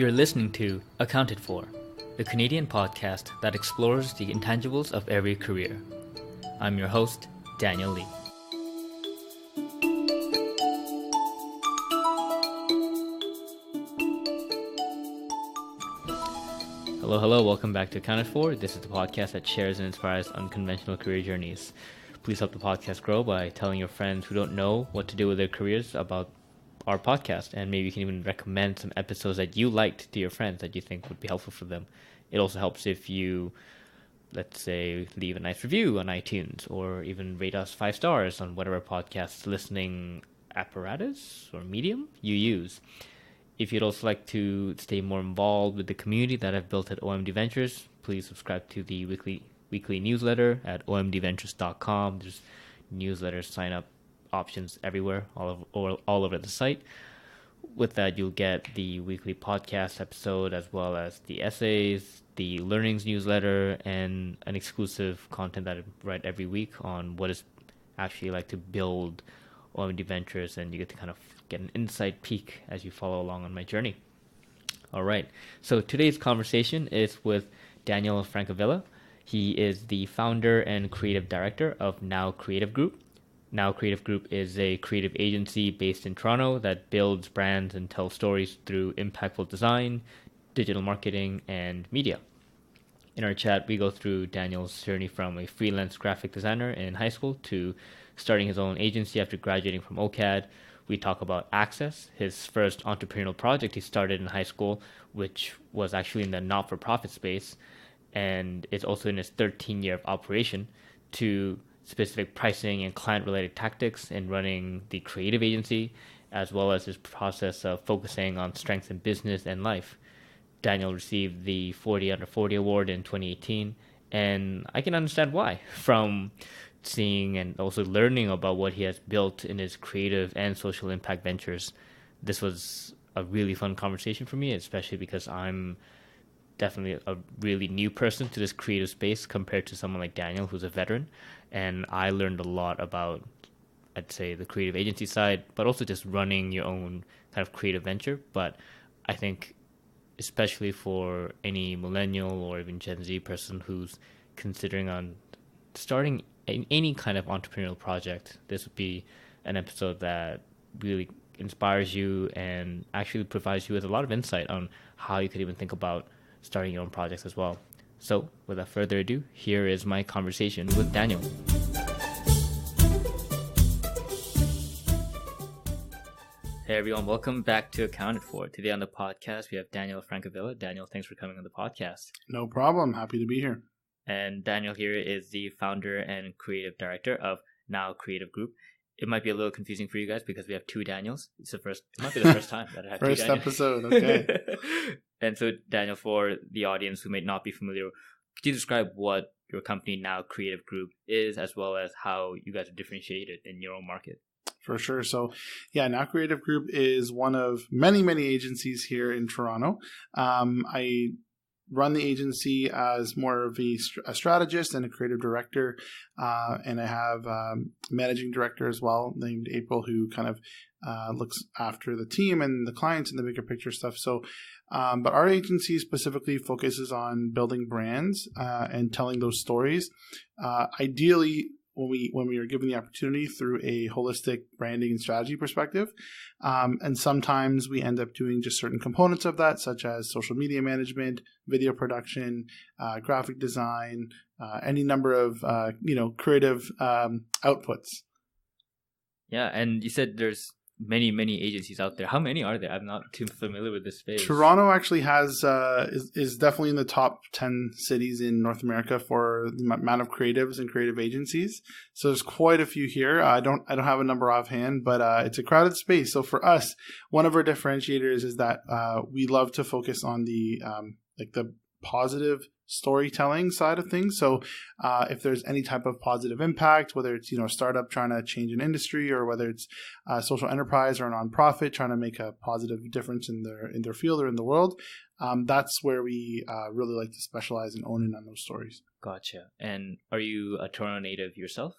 You're listening to Accounted For, the Canadian podcast that explores the intangibles of every career. I'm your host, Daniel Lee. Hello, welcome back to Accounted For. This is the podcast that shares and inspires unconventional career journeys. Please help the podcast grow by telling your friends who don't know what to do with their careers about our podcast, and maybe you can even recommend some episodes that you liked to your friends that you think would be helpful for them. It also helps if you, let's say, leave a nice review on iTunes or even rate us 5 stars on whatever podcast listening apparatus or medium you use. If you'd also like to stay more involved with the community that I've built at OMD Ventures, please subscribe to the weekly newsletter at omdventures.com. There's newsletter sign up options everywhere, all over the site. With that, you'll get the weekly podcast episode as well as the essays, the learnings newsletter, and an exclusive content that I write every week on what it's actually like to build OMD Ventures, and you get to kind of get an inside peek as you follow along on my journey. All right, so today's conversation is with Daniel Francavilla. He is the founder and creative director of Now Creative Group. Now Creative Group is a creative agency based in Toronto that builds brands and tells stories through impactful design, digital marketing, and media. In our chat, we go through Daniel's journey from a freelance graphic designer in high school to starting his own agency after graduating from OCAD. We talk about Access, his first entrepreneurial project he started in high school, which was actually in the not-for-profit space, and is also in his 13th year of operation, to specific pricing and client-related tactics in running the creative agency, as well as his process of focusing on strengths in business and life. Daniel received the 40 Under 40 award in 2018, and I can understand why, from seeing and also learning about what he has built in his creative and social impact ventures. This was a really fun conversation for me, especially because I'm definitely a really new person to this creative space compared to someone like Daniel, who's a veteran. And I learned a lot about, I'd say, the creative agency side, but also just running your own kind of creative venture. But I think especially for any millennial or even Gen Z person who's considering on starting any kind of entrepreneurial project, this would be an episode that really inspires you and actually provides you with a lot of insight on how you could even think about starting your own projects as well. So without further ado, here is my conversation with Daniel. Hey everyone, welcome back to Accounted For. Today on the podcast, we have Daniel Francavilla. Daniel, thanks for coming on the podcast. No problem. Happy to be here. And Daniel here is the founder and creative director of Now Creative Group. It might be a little confusing for you guys because we have two Daniels. It might be the first time that I have first two Daniels. Episode, okay. And so, Daniel, for the audience who may not be familiar, could you describe what your company Now Creative Group is, as well as how you guys are differentiated in your own market? For sure. So, Now Creative Group is one of many, many agencies here in Toronto. I run the agency as more of a strategist and a creative director, and I have a managing director as well named April, who kind of looks after the team and the clients and the bigger picture stuff. So, but our agency specifically focuses on building brands and telling those stories. Ideally, when we are given the opportunity through a holistic branding and strategy perspective. And sometimes we end up doing just certain components of that, such as social media management, video production, graphic design, any number of creative outputs. Yeah, and you said there's many agencies out there. How many are there? I'm not too familiar with this space. Toronto actually has is definitely in the top 10 cities in North America for the amount of creatives and creative agencies. So there's quite a few here. I don't have a number offhand, but it's a crowded space. So for us, one of our differentiators is that we love to focus on the positive storytelling side of things. So if there's any type of positive impact, whether it's a startup trying to change an industry, or whether it's a social enterprise or a nonprofit trying to make a positive difference in their field or in the world, that's where we really like to specialize and own in on those stories. Gotcha. And are you a Toronto native yourself?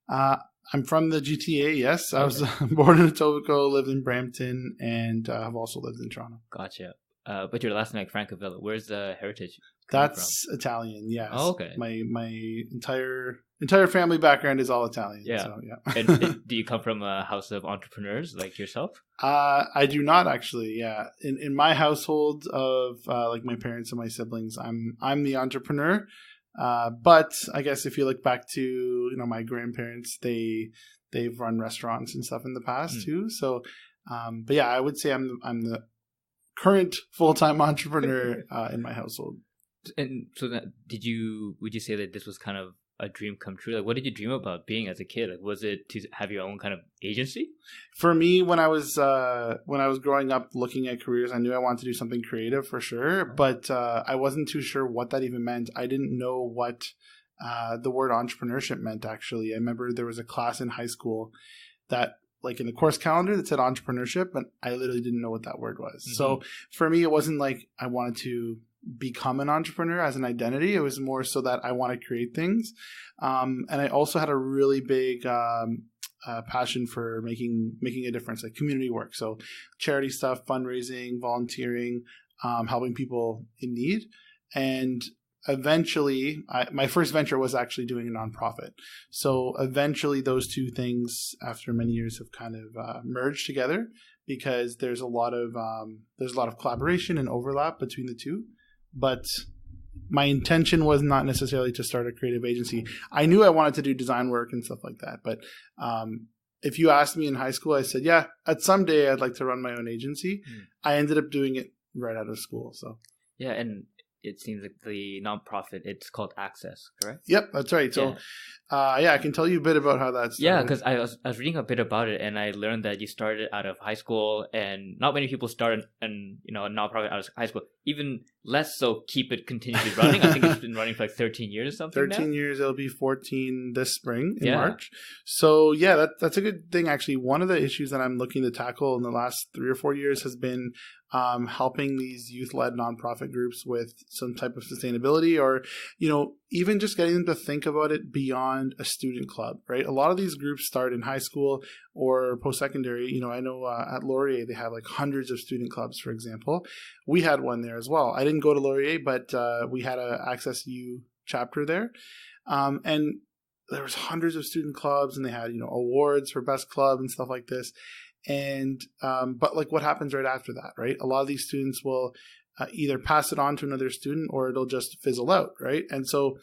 I'm from the GTA, yes. Okay. I was born in Etobicoke, lived in Brampton, and have also lived in Toronto. Gotcha. But your last name, like Francavilla, where's the heritage coming from? That's Italian. Yes. Oh, okay. My entire family background is all Italian. Yeah. So yeah. And do you come from a house of entrepreneurs like yourself? I do not actually. Yeah. In my household of like my parents and my siblings, I'm the entrepreneur. But I guess if you look back to my grandparents, they've run restaurants and stuff in the past too. So, but yeah, I would say I'm the current full-time entrepreneur in my household. And so would you say that this was kind of a dream come true? Like, what did you dream about being as a kid? Like, was it to have your own kind of agency? For me, when I was growing up looking at careers, I knew I wanted to do something creative for sure, but I wasn't too sure what that even meant. I didn't know what the word entrepreneurship meant, actually. I remember there was a class in high school that, like, in the course calendar that said entrepreneurship, but I literally didn't know what that word was. Mm-hmm. So for me, it wasn't like I wanted to become an entrepreneur as an identity. It was more so that I want to create things. And I also had a really big passion for making a difference, like community work. So charity stuff, fundraising, volunteering, helping people in need. And eventually, my first venture was actually doing a nonprofit. So eventually those two things, after many years, have kind of merged together, because there's a lot of collaboration and overlap between the two. But my intention was not necessarily to start a creative agency. I knew I wanted to do design work and stuff like that. But if you asked me in high school, I said, yeah, at some day I'd like to run my own agency. I ended up doing it right out of school. So yeah, and it seems like the nonprofit, it's called Access, correct? Yep, that's right. So, I can tell you a bit about how that's started. Yeah, because I was reading a bit about it, and I learned that you started out of high school, and not many people start a nonprofit out of high school. Even less so keep it continuously running. I think it's been running for like 13 years or something 13 now. years. It'll be 14 this spring in March. So yeah, that's a good thing, actually. One of the issues that I'm looking to tackle in the last 3 or 4 years has been helping these youth-led nonprofit groups with some type of sustainability, or even just getting them to think about it beyond a student club, right? A lot of these groups start in high school or post-secondary. I know at Laurier, they have like hundreds of student clubs, for example. We had one there as well. I didn't go to Laurier, but we had a Access U chapter there. And there was hundreds of student clubs, and they had, awards for best club and stuff like this. And, but like, what happens right after that, right? A lot of these students will either pass it on to another student, or it'll just fizzle out, right? And so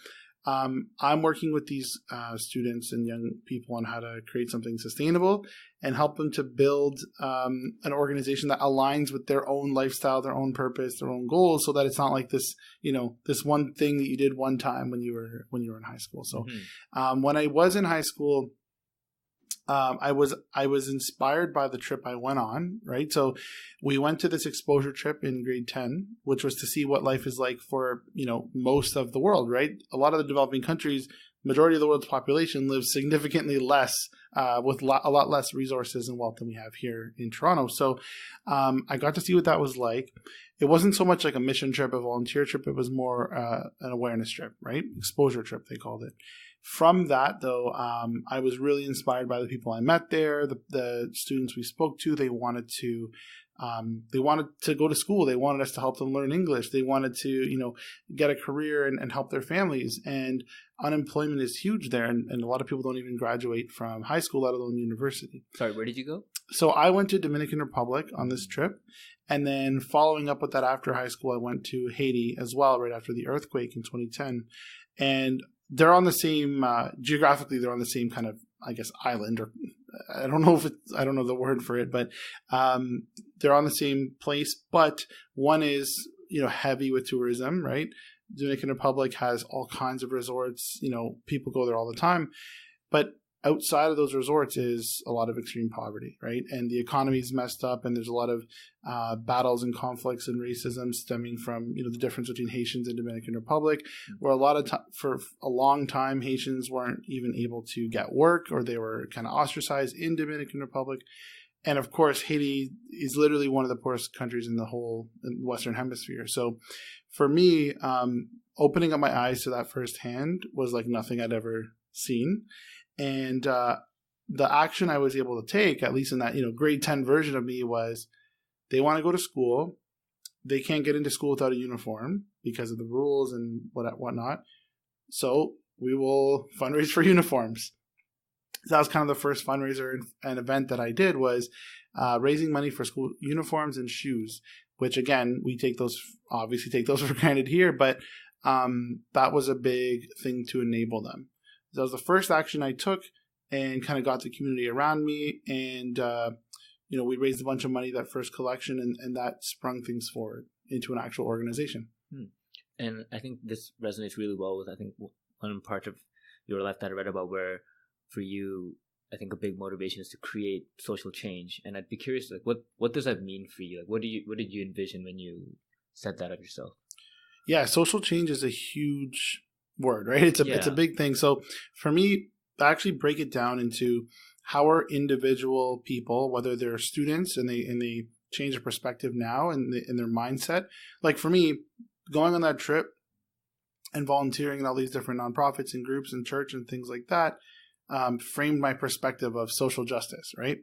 I'm working with these students and young people on how to create something sustainable and help them to build an organization that aligns with their own lifestyle, their own purpose, their own goals, so that it's not like this, this one thing that you did one time when you were in high school. So when I was in high school, I was inspired by the trip I went on, right? So we went to this exposure trip in grade 10, which was to see what life is like for, most of the world, right? A lot of the developing countries, majority of the world's population lives significantly less, with a lot less resources and wealth than we have here in Toronto. So I got to see what that was like. It wasn't so much like a mission trip, a volunteer trip. It was more an awareness trip, right? Exposure trip, they called it. From that, though, I was really inspired by the people I met there, the students we spoke to. They wanted to go to school. They wanted us to help them learn English. They wanted to, get a career and help their families. And unemployment is huge there, and a lot of people don't even graduate from high school, let alone university. Sorry, where did you go? So I went to Dominican Republic on this trip, and then following up with that after high school, I went to Haiti as well, right after the earthquake in 2010, and they're on the same, geographically, they're on the same kind of, I guess, island, or I don't know the word for it, but they're on the same place. But one is, heavy with tourism, right? Dominican Republic has all kinds of resorts, people go there all the time. But outside of those resorts is a lot of extreme poverty, right? And the economy is messed up, and there's a lot of battles and conflicts and racism stemming from, the difference between Haitians and Dominican Republic, where for a long time, Haitians weren't even able to get work, or they were kind of ostracized in Dominican Republic. And of course, Haiti is literally one of the poorest countries in the whole Western Hemisphere. So for me, opening up my eyes to that firsthand was like nothing I'd ever seen. And the action I was able to take, at least in that, grade 10 version of me, was they want to go to school. they can't get into school without a uniform because of the rules and whatnot. So we will fundraise for uniforms. So that was kind of the first fundraiser and event that I did, was raising money for school uniforms and shoes, which again, we obviously take those for granted here, but that was a big thing to enable them. That was the first action I took, and kind of got the community around me, and we raised a bunch of money that first collection, and that sprung things forward into an actual organization. And I think this resonates really well with, I think, one part of your life that I read about, where for you, I think a big motivation is to create social change. And I'd be curious, like, what does that mean for you? Like, what did you envision when you said that of yourself? Yeah, social change is a huge word, right? It's a big thing. So for me, I actually break it down into how are individual people, whether they're students and they change their perspective now and in their mindset. Like for me, going on that trip and volunteering in all these different nonprofits and groups and church and things like that, framed my perspective of social justice, right?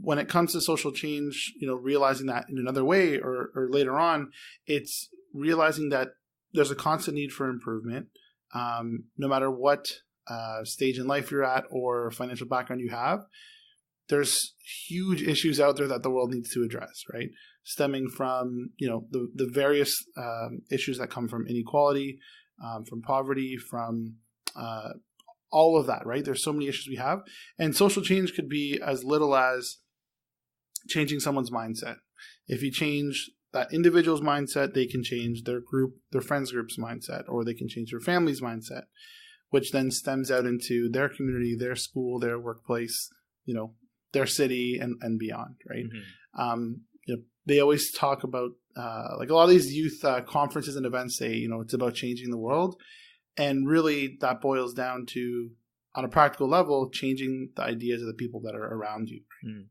When it comes to social change, realizing that in another way or later on, it's realizing that there's a constant need for improvement, no matter what stage in life you're at or financial background you have. There's huge issues out there that the world needs to address, right? Stemming from, the various issues that come from inequality, from poverty, from all of that, right? There's so many issues we have. And social change could be as little as changing someone's mindset. If you change that individual's mindset, they can change their friends group's mindset, or they can change their family's mindset, which then stems out into their community, their school, their workplace, their city and beyond, right? Mm-hmm. They always talk about, like a lot of these youth conferences and events say, it's about changing the world. And really that boils down to, on a practical level, changing the ideas of the people that are around you. Mm.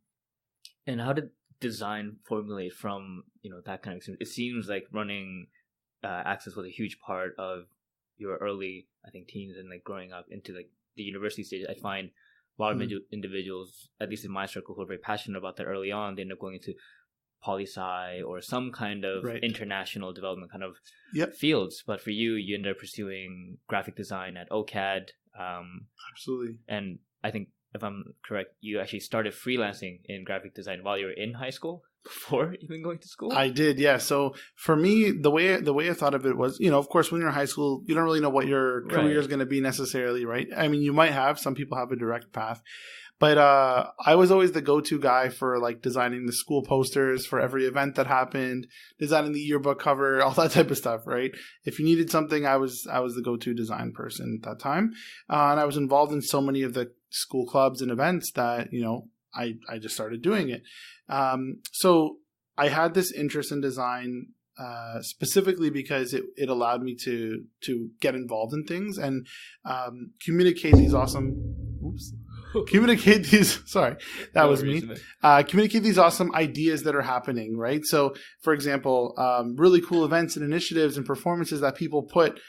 And how did design formulate from, that kind of experience? It seems like running Access was a huge part of your early, I think, teens and like growing up into like the university stage. I find a lot of individuals, at least in my circle, who are very passionate about that early on, they end up going into poli-sci or some kind of international development kind of fields. But for you, you ended up pursuing graphic design at OCAD. Absolutely. And I think, if I'm correct, you actually started freelancing in graphic design while you were in high school, before even going to school? I did, yeah. So for me, the way I thought of it was, of course, when you're in high school, you don't really know what your career is going to be necessarily, right? I mean, you might have. Some people have a direct path. But I was always the go-to guy for like designing the school posters for every event that happened, designing the yearbook cover, all that type of stuff, right? If you needed something, I was the go-to design person at that time. And I was involved in so many of the school clubs and events that, I just started doing it. So I had this interest in design specifically because it allowed me to get involved in things and communicate these communicate these awesome ideas that are happening, right? So, for example, really cool events and initiatives and performances that people put,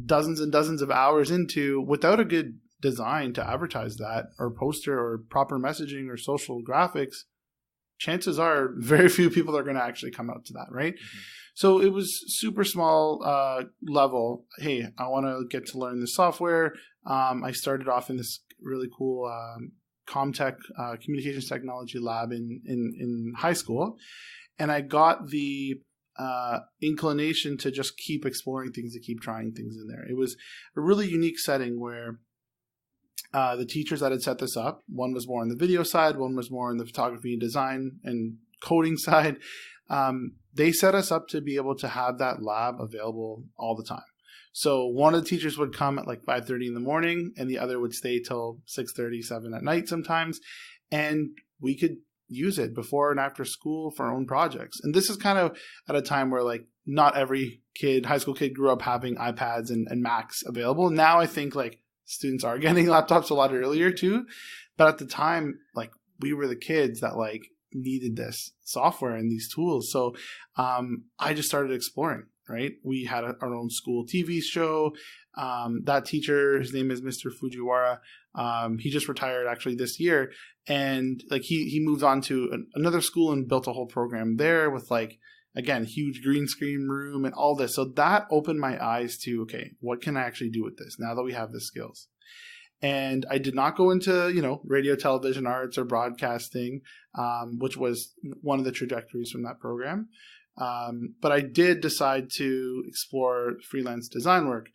dozens and dozens of hours into without a good design to advertise that or poster or proper messaging or social graphics, chances are very few people are going to actually come out to that, right? Mm-hmm. So it was super small level. Hey, I want to get to learn this software. I started off in this really cool Comtech communications technology lab in high school. And I got the inclination to just keep exploring things, to keep trying things in there. It was a really unique setting where the teachers that had set this up, one was more on the video side, one was more on the photography and design and coding side. They set us up to be able to have that lab available all the time. So one of the teachers would come at like 5:30 in the morning and the other would stay till 6:30, 7 at night sometimes. And we could use it before and after school for our own projects. And this is kind of at a time where like not every high school kid grew up having iPads and Macs available. Now I think like students are getting laptops a lot earlier too. But at the time, like we were the kids that like needed this software and these tools. So I just started exploring. right? We had our own school TV show. That teacher, his name is Mr. Fujiwara. He just retired actually this year, and like he moved on to another school and built a whole program there with like, again, huge green screen room and all this. So that opened my eyes to, okay, what can I actually do with this now that we have the skills? And I did not go into, radio, television arts or broadcasting, which was one of the trajectories from that program. But I did decide to explore freelance design work.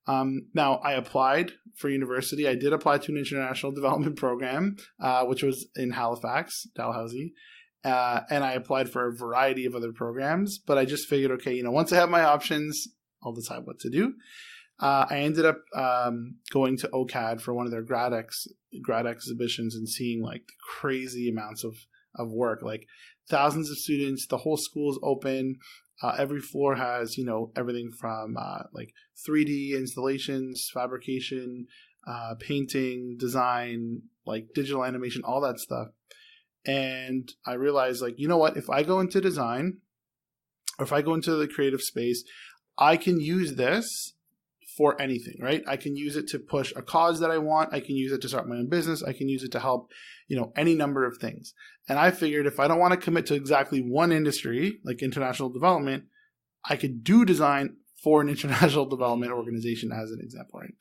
Now, I applied for university. I did apply to an international development program, which was in Halifax, Dalhousie. And I applied for a variety of other programs. But I just figured, okay, once I have my options, I'll decide what to do. I ended up going to OCAD for one of their grad exhibitions and seeing like crazy amounts of work, like thousands of students. The whole school is open. Every floor has, everything from like 3D installations, fabrication, painting, design, like digital animation, all that stuff. And I realized, like, you know what, if I go into design or if I go into the creative space, I can use this for anything, right? I can use it to push a cause that I want. I can use it to start my own business. I can use it to help, any number of things. And I figured if I don't want to commit to exactly one industry, like international development, I could do design for an international development organization as an example, right?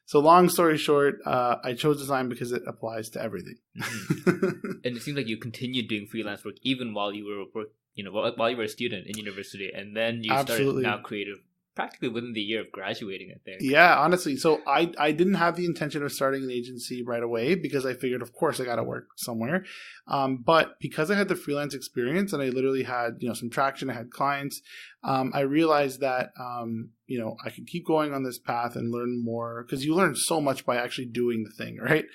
So long story short, I chose design because it applies to everything. Mm-hmm. And it seems like you continued doing freelance work even while you were while you were a student in university, and then you Absolutely. started now creative practically within the year of graduating, I think. Yeah, honestly. So I didn't have the intention of starting an agency right away because I figured, of course, I got to work somewhere. But because I had the freelance experience and I literally had, some traction, I had clients, I realized that, I could keep going on this path and learn more because you learn so much by actually doing the thing, right?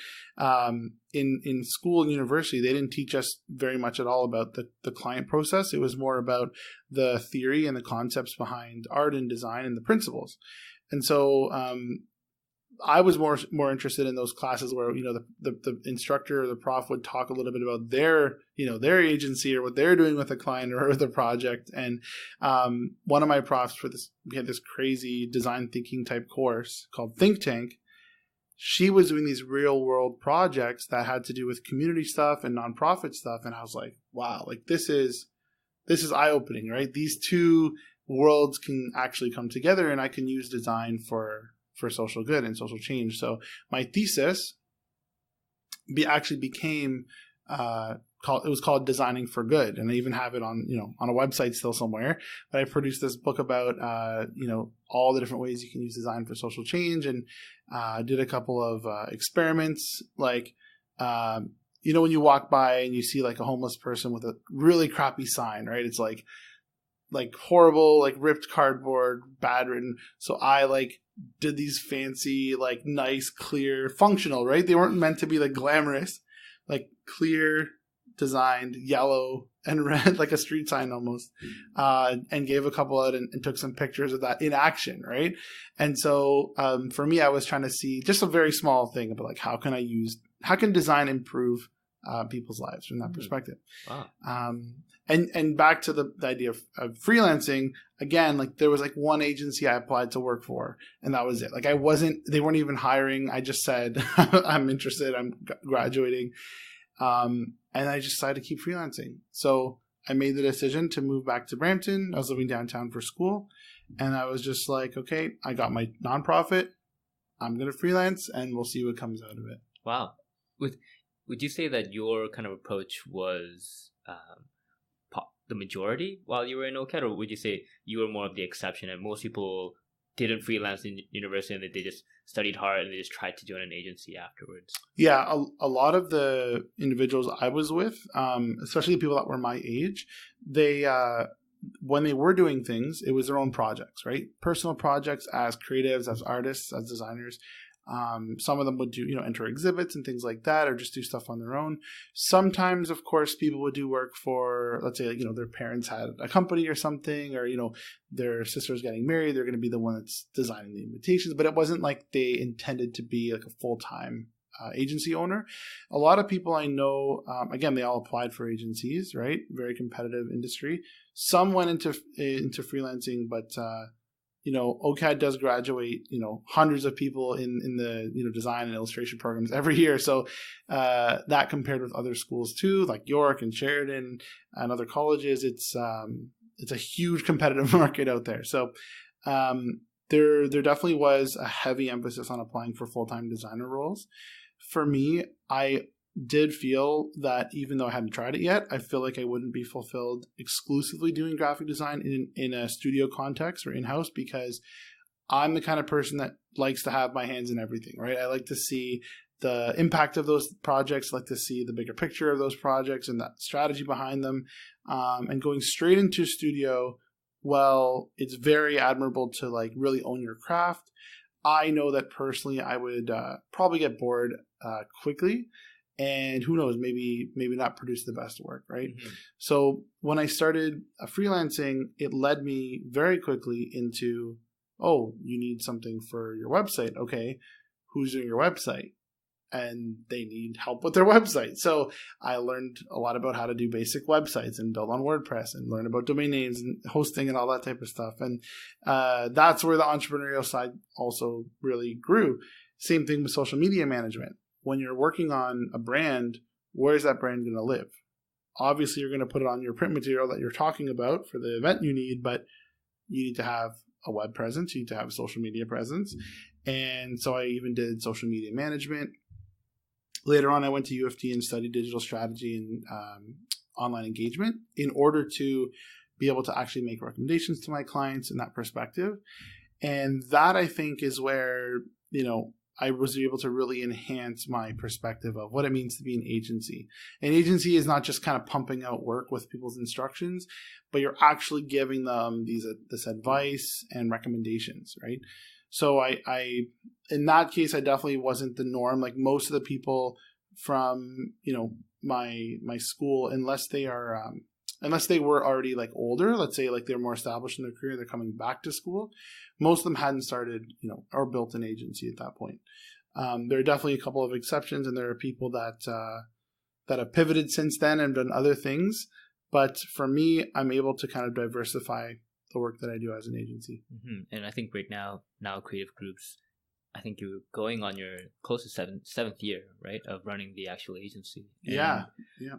In school and university, they didn't teach us very much at all about the client process. It was more about the theory and the concepts behind art and design and the principles. And so I was more interested in those classes where, the instructor or the prof would talk a little bit about their agency or what they're doing with a client or with a project. And one of my profs we had this crazy design thinking type course called Think Tank. She was doing these real world projects that had to do with community stuff and nonprofit stuff. And I was like, wow, like this is eye opening, right? These two worlds can actually come together and I can use design for social good and social change. So my thesis actually became it was called Designing for Good, and I even have it on a website still somewhere. But I produced this book about all the different ways you can use design for social change, and did a couple of experiments like when you walk by and you see like a homeless person with a really crappy sign, right? It's like horrible, like ripped cardboard, bad written. So I did these fancy, nice, clear, functional, right? They weren't meant to be glamorous, clear, designed, yellow and red, like a street sign almost, and gave a couple out and took some pictures of that in action, right? And so for me, I was trying to see just a very small thing about how can design improve people's lives from that perspective. Wow. And back to the idea of freelancing, again, there was one agency I applied to work for, and that was it. They weren't even hiring. I just said, I'm interested, I'm graduating. And I just decided to keep freelancing. So I made the decision to move back to Brampton. I was living downtown for school. And I was just like, okay, I got my nonprofit. I'm going to freelance and we'll see what comes out of it. Wow. Would you say that your kind of approach was the majority while you were in OCAD, or would you say you were more of the exception and most people didn't freelance in university and they just studied hard and they just tried to join an agency afterwards? Yeah, a lot of the individuals I was with, especially the people that were my age, they when they were doing things, it was their own projects, right? Personal projects as creatives, as artists, as designers. Some of them would do, enter exhibits and things like that, or just do stuff on their own. Sometimes, of course, people would do work for, let's say, their parents had a company or something, or, their sister's getting married. They're going to be the one that's designing the invitations, but it wasn't like they intended to be a full-time agency owner. A lot of people I know, again, they all applied for agencies, right? Very competitive industry. Some went into freelancing, but OCAD does graduate, hundreds of people in the, design and illustration programs every year. So that compared with other schools too, like York and Sheridan and other colleges, it's a huge competitive market out there. So there definitely was a heavy emphasis on applying for full-time designer roles. For me, I did feel that even though I hadn't tried it yet, I feel like I wouldn't be fulfilled exclusively doing graphic design in a studio context or in-house, because I'm the kind of person that likes to have my hands in everything, right? I like to see the impact of those projects, like to see the bigger picture of those projects and that strategy behind them. And going straight into studio, well, it's very admirable to like really own your craft. I know that personally I would probably get bored quickly. And who knows, maybe not produce the best work, right? Mm-hmm. So when I started freelancing, it led me very quickly into, oh, you need something for your website. Okay, who's doing your website? And they need help with their website. So I learned a lot about how to do basic websites and build on WordPress and learn about domain names and hosting and all that type of stuff. And that's where the entrepreneurial side also really grew. Same thing with social media management. When you're working on a brand, where's that brand going to live? Obviously, you're going to put it on your print material that you're talking about for the event you need, but you need to have a web presence. You need to have a social media presence. And so I even did social media management. Later on, I went to U of T and studied digital strategy and online engagement in order to be able to actually make recommendations to my clients in that perspective. And that, I think, is where, I was able to really enhance my perspective of what it means to be an agency. An agency is not just kind of pumping out work with people's instructions, but you're actually giving them this advice and recommendations, right? So I in that case, I definitely wasn't the norm. Like most of the people from, my school, unless they were already like older, let's say like they're more established in their career, they're coming back to school. Most of them hadn't started, or built an agency at that point. There are definitely a couple of exceptions, and there are people that have pivoted since then and done other things. But for me, I'm able to kind of diversify the work that I do as an agency. Mm-hmm. And I think right now creative groups, I think you're going on your close to seventh year, right, of running the actual agency. And yeah.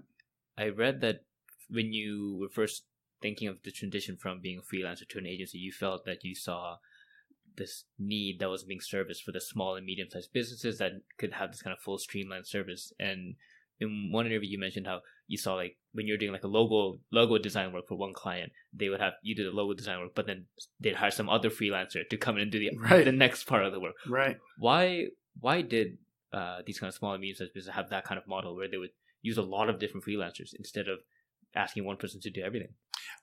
I read that when you were first thinking of the transition from being a freelancer to an agency, you felt that you saw this need that was being serviced for the small and medium-sized businesses that could have this kind of full streamlined service. And in one interview, you mentioned how you saw like when you're doing like a logo design work for one client, they would have you do the logo design work, but then they'd hire some other freelancer to come in and do the next part of the work. Right. Why did these kind of small and medium-sized businesses have that kind of model where they would use a lot of different freelancers instead of asking one person to do everything?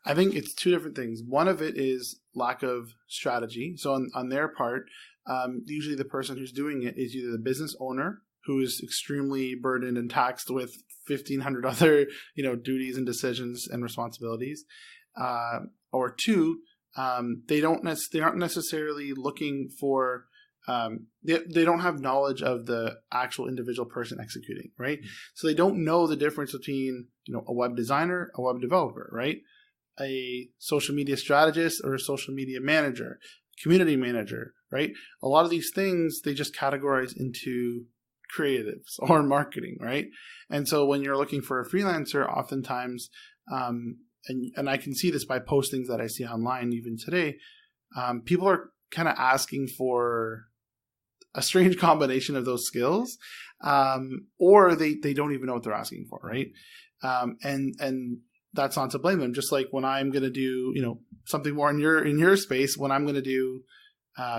I think it's two different things. One of it is lack of strategy. So on their part, usually the person who's doing it is either the business owner, who is extremely burdened and taxed with 1,500 other, duties and decisions and responsibilities, or two, they aren't necessarily looking for. They don't have knowledge of the actual individual person executing, right? Mm-hmm. So they don't know the difference between, a web designer, a web developer, right? A social media strategist or a social media manager, community manager, right? A lot of these things, they just categorize into creatives or marketing, right? And so when you're looking for a freelancer, oftentimes, and I can see this by postings that I see online even today, people are kind of asking for a strange combination of those skills, or they don't even know what they're asking for, right? And that's not to blame them. Just like when I'm going to do, something more in your space, when I'm going to do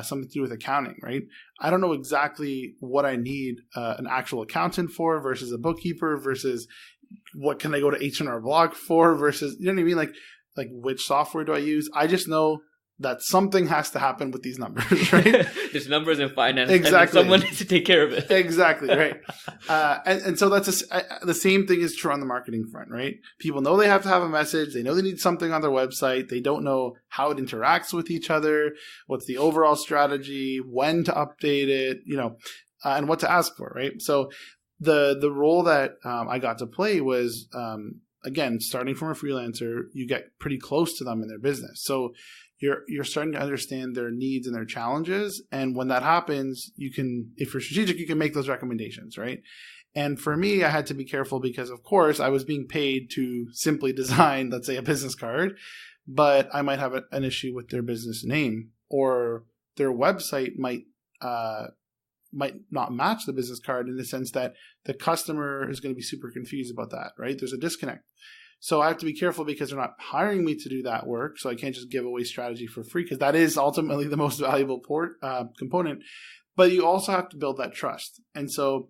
something to do with accounting, right? I don't know exactly what I need an actual accountant for versus a bookkeeper versus what can I go to H&R Block for versus, you know what I mean? Like which software do I use? I just know that something has to happen with these numbers, right? There's numbers in finance. Exactly. And someone needs to take care of it. Exactly, right. And so that's the same thing is true on the marketing front, right? People know they have to have a message. They know they need something on their website. They don't know how it interacts with each other. What's the overall strategy? When to update it? and what to ask for, right? So the role that I got to play was, again, starting from a freelancer, you get pretty close to them in their business. So you're starting to understand their needs and their challenges. And when that happens, you can, if you're strategic, you can make those recommendations, right? And for me, I had to be careful because, of course, I was being paid to simply design, let's say, a business card, but I might have an issue with their business name, or their website might not match the business card, in the sense that the customer is going to be super confused about that, right? There's a disconnect. So I have to be careful because they're not hiring me to do that work. So I can't just give away strategy for free, because that is ultimately the most valuable component. But you also have to build that trust. And so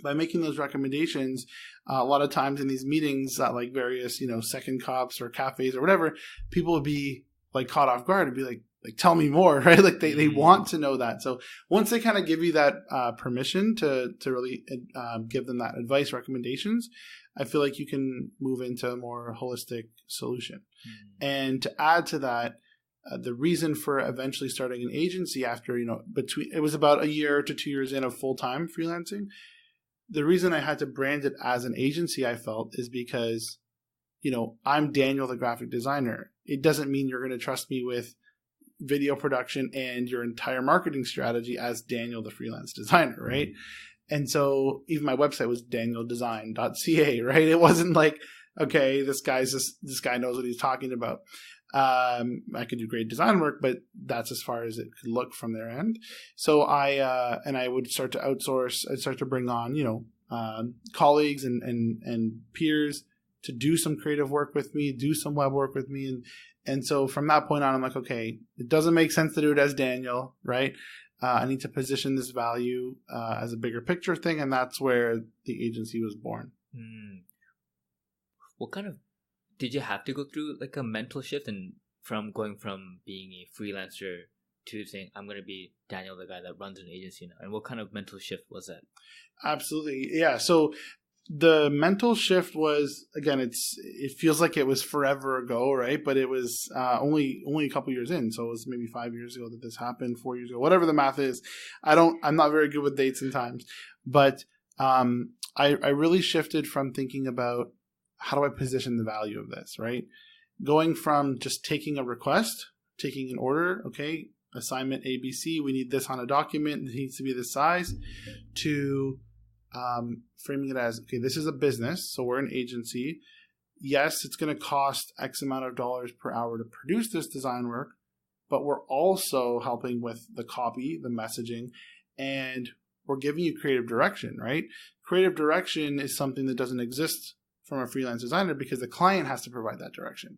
by making those recommendations, a lot of times in these meetings at like various, second cops or cafes or whatever, people would be like caught off guard and be like, tell me more, right? Like they want to know that. So once they kind of give you that permission to really give them that advice, recommendations, I feel like you can move into a more holistic solution. And to add to that, the reason for eventually starting an agency after, it was about a year to 2 years in of full-time freelancing. The reason I had to brand it as an agency, I felt, is because, I'm Daniel, the graphic designer. It doesn't mean you're going to trust me with video production and your entire marketing strategy as Daniel, the freelance designer, right? And so even my website was danieldesign.ca, right? It wasn't like, okay, this guy knows what he's talking about. I could do great design work, but that's as far as it could look from their end. So I would start to outsource. I'd start to bring on, colleagues and peers to do some creative work with me, do some web work with me. And so from that point on, I'm like, okay, it doesn't make sense to do it as Daniel, right? I need to position this value as a bigger picture thing. And that's where the agency was born. Did you have to go through like a mental shift and from going from being a freelancer to saying, I'm going to be Daniel, the guy that runs an agency now? And what kind of mental shift was that? Absolutely. Yeah. So the mental shift was, again, it feels like it was forever ago, right? But it was only a couple years in. So it was maybe 5 years ago that this happened, 4 years ago, whatever the math is. I'm not very good with dates and times, but I really shifted from thinking about, how do I position the value of this, right? Going from just taking a request, taking an order, okay, assignment ABC, we need this on a document, it needs to be this size, to framing it as, okay, this is a business, so we're an agency. Yes, it's going to cost X amount of dollars per hour to produce this design work, but we're also helping with the copy, the messaging, and we're giving you creative direction, right? Creative direction is something that doesn't exist from a freelance designer because the client has to provide that direction.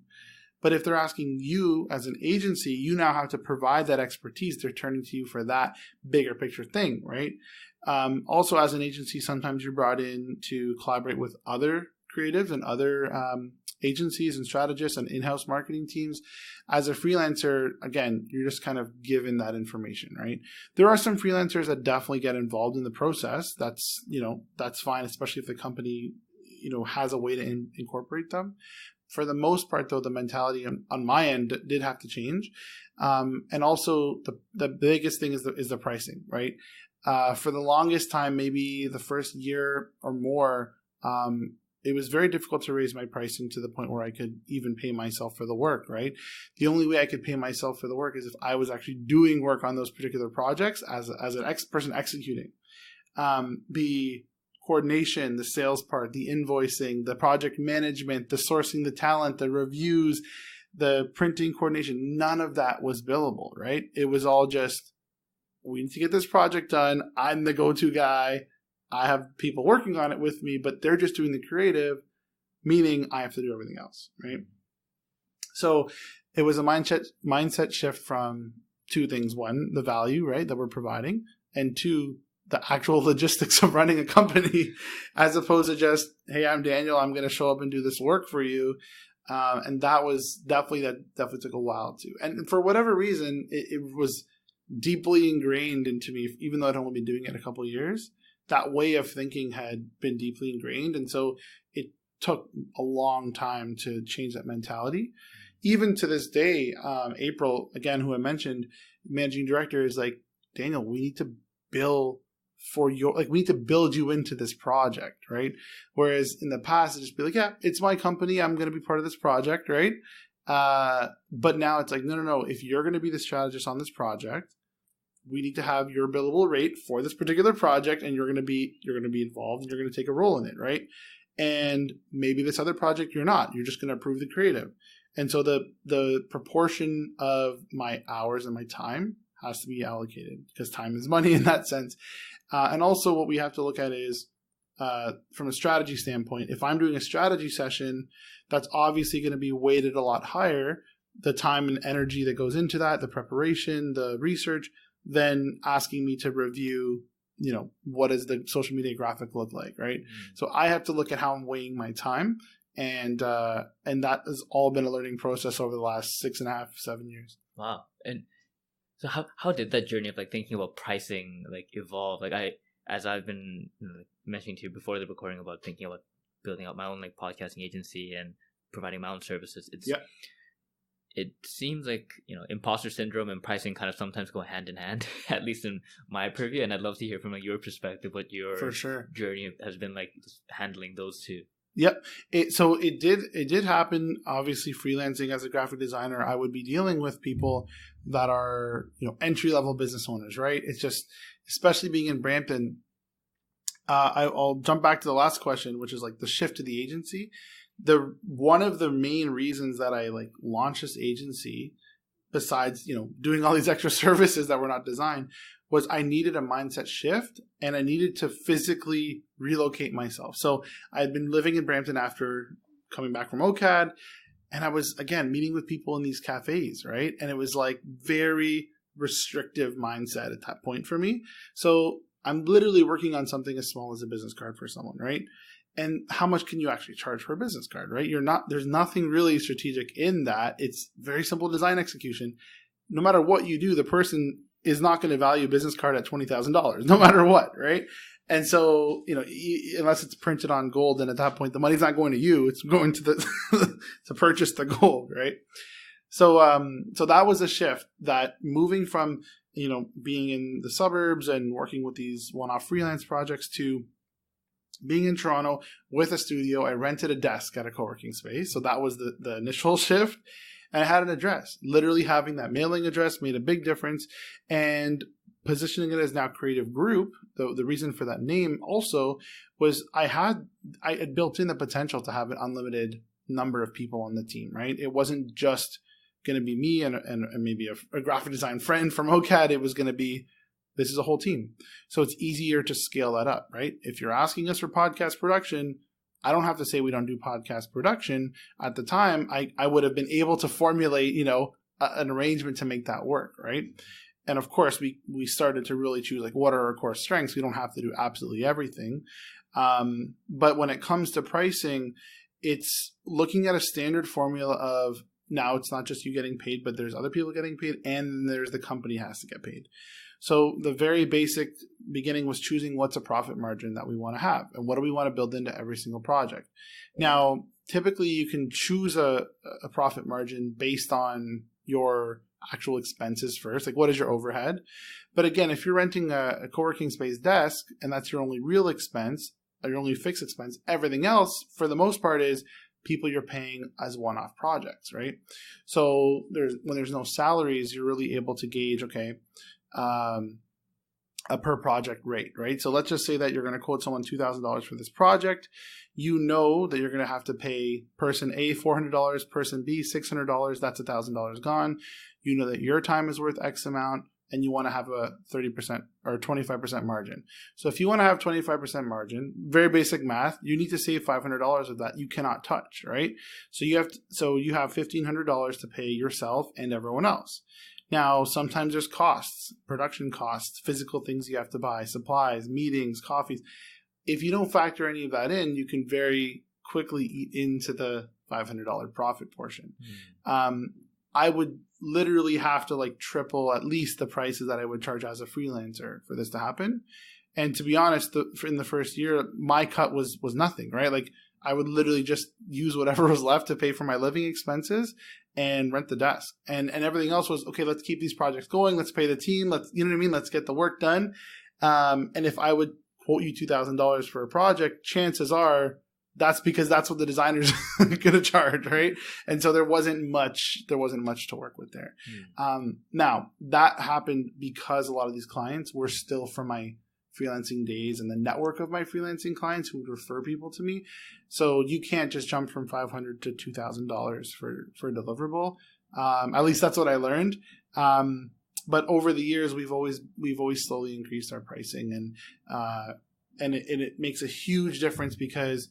But if they're asking you as an agency, you now have to provide that expertise. They're turning to you for that bigger picture thing, right? Also, as an agency, sometimes you're brought in to collaborate with other creatives and other agencies and strategists and in-house marketing teams. As a freelancer, again, you're just kind of given that information, right? There are some freelancers that definitely get involved in the process. That's fine, especially if the company has a way to incorporate them. For the most part, though, the mentality on my end did have to change. And also the biggest thing is the pricing, right? For the longest time, maybe the first year or more, it was very difficult to raise my pricing to the point where I could even pay myself for the work, right? The only way I could pay myself for the work is if I was actually doing work on those particular projects as an person executing. The coordination, the sales part, the invoicing, the project management, the sourcing, the talent, the reviews, the printing coordination, none of that was billable, right? It was all just, we need to get this project done. I'm the go-to guy. I have people working on it with me, but they're just doing the creative, meaning I have to do everything else, right? So it was a mindset shift from two things. One, the value, right, that we're providing, and two, the actual logistics of running a company, as opposed to just, hey, I'm Daniel, I'm going to show up and do this work for you. And that definitely took a while too. And for whatever reason, it was deeply ingrained into me, even though I'd only been doing it a couple of years. That way of thinking had been deeply ingrained. And so it took a long time to change that mentality. Even to this day, April, again, who I mentioned, managing director, is like, Daniel, we need to bill for your, like, we need to build you into this project, right? Whereas in the past, it'd just be like, yeah, it's my company. I'm going to be part of this project, right? But now it's like, no. If you're going to be the strategist on this project, we need to have your billable rate for this particular project, and you're going to be involved, and you're going to take a role in it, right? And maybe this other project you're not. You're just going to approve the creative. And so the proportion of my hours and my time has to be allocated, because time is money in that sense. And also what we have to look at is, from a strategy standpoint, if I'm doing a strategy session, that's obviously going to be weighted a lot higher, the time and energy that goes into that, the preparation, the research, than asking me to review, what does the social media graphic look like, right? Mm-hmm. So I have to look at how I'm weighing my time, and that has all been a learning process over the last 6.5, 7 years. Wow. And so how did that journey of like thinking about pricing like evolve? Like as I've been mentioning to you before the recording about thinking about building out my own like podcasting agency and providing my own services, it seems like imposter syndrome and pricing kind of sometimes go hand in hand, at least in my purview. And I'd love to hear from like your perspective what your journey has been like, just handling those two. Yep. It did happen. Obviously, freelancing as a graphic designer, I would be dealing with people that are entry level business owners, right? It's just, especially being in Brampton. I'll jump back to the last question, which is like the shift to the agency. One of the main reasons that I like launched this agency, besides doing all these extra services that were not designed, was I needed a mindset shift, and I needed to physically relocate myself. So I had been living in Brampton after coming back from OCAD, and I was, again, meeting with people in these cafes, right? And it was like very restrictive mindset at that point for me. So I'm literally working on something as small as a business card for someone, right? And how much can you actually charge for a business card, right? There's nothing really strategic in that. It's very simple design execution. No matter what you do, the person is not going to value a business card at $20,000, no matter what, right? And so, unless it's printed on gold, then at that point, the money's not going to you; it's going to to purchase the gold, right? So that was a shift. That moving from being in the suburbs and working with these one-off freelance projects to being in Toronto with a studio. I rented a desk at a co-working space, so that was the initial shift. And I had an address. Literally having that mailing address made a big difference. And positioning it as now Creative Group, the reason for that name also was I had built in the potential to have an unlimited number of people on the team, right? It wasn't just going to be me and maybe a graphic design friend from OCAD. It was going to be, this is a whole team. So it's easier to scale that up, right? If you're asking us for podcast production, I don't have to say we don't do podcast production. At the time, I would have been able to formulate, an arrangement to make that work, right? And of course, we started to really choose like what are our core strengths. We don't have to do absolutely everything. But when it comes to pricing, it's looking at a standard formula of now it's not just you getting paid, but there's other people getting paid, and there's the company has to get paid. So the very basic beginning was choosing what's a profit margin that we want to have and what do we want to build into every single project. Now, typically you can choose a profit margin based on your actual expenses first. Like, what is your overhead? But again, if you're renting a co-working space desk and that's your only real expense, or your only fixed expense, everything else for the most part is people you're paying as one-off projects, right? So when there's no salaries, you're really able to gauge, okay, a per project rate, right? So let's just say that you're going to quote someone $2,000 for this project. You know that you're going to have to pay person A $400, person B $600. That's $1,000 gone. You know that your time is worth X amount, and you want to have a 30% or 25% margin. So if you want to have 25% margin, very basic math, you need to save $500 of that. You cannot touch, right? So you have $1,500 to pay yourself and everyone else. Now, sometimes there's costs, production costs, physical things you have to buy, supplies, meetings, coffees. If you don't factor any of that in, you can very quickly eat into the $500 profit portion. I would literally have to like triple at least the prices that I would charge as a freelancer for this to happen. And to be honest, in the first year, my cut was nothing, right? Like I would literally just use whatever was left to pay for my living expenses and rent the desk. And everything else was, okay, let's keep these projects going. Let's pay the team. Let's get the work done. And if I would quote you $2,000 for a project, chances are that's because that's what the designer's going to charge, right? And so there wasn't much to work with there. Now that happened because a lot of these clients were still from my freelancing days and the network of my freelancing clients who would refer people to me. So you can't just jump from $500 to $2,000 for a deliverable. At least that's what I learned. But over the years, we've always slowly increased our pricing, and it makes a huge difference because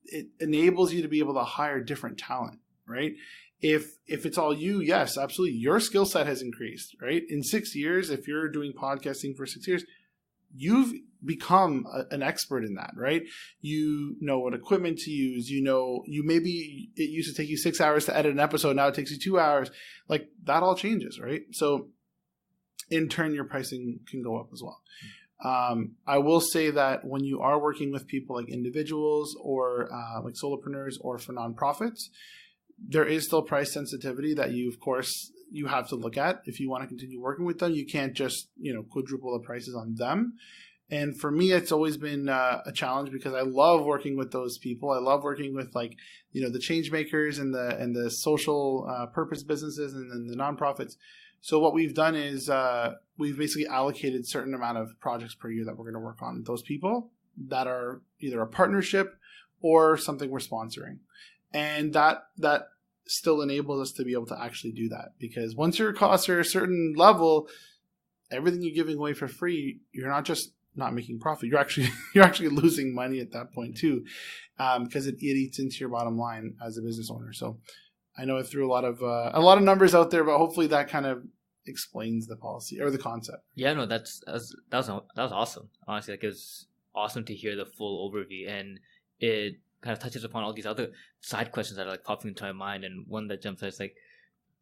it enables you to be able to hire different talent, right? If it's all you, yes, absolutely, your skill set has increased, right? In 6 years, if you're doing podcasting for 6 years, you've become an expert in that, right? You know what equipment to use. Maybe it used to take you 6 hours to edit an episode. Now it takes you 2 hours. Like that all changes, right? So in turn, your pricing can go up as well. I will say that when you are working with people like individuals or like solopreneurs or for nonprofits, there is still price sensitivity that you have to look at if you want to continue working with them. You can't just, quadruple the prices on them. And for me, it's always been a challenge because I love working with those people. I love working with the change makers and the social purpose businesses and then the nonprofits. So what we've done is we've basically allocated a certain amount of projects per year that we're going to work on with those people that are either a partnership or something we're sponsoring. And that still enables us to be able to actually do that, because once your costs are a certain level, everything you're giving away for free, you're not just not making profit. You're actually losing money at that point too, because it eats into your bottom line as a business owner. So I know I threw a lot of numbers out there, but hopefully that kind of explains the policy or the concept. Yeah, no, that was awesome. Honestly, it was awesome to hear the full overview, and it kind of touches upon all these other side questions that are popping into my mind. And one that jumps out is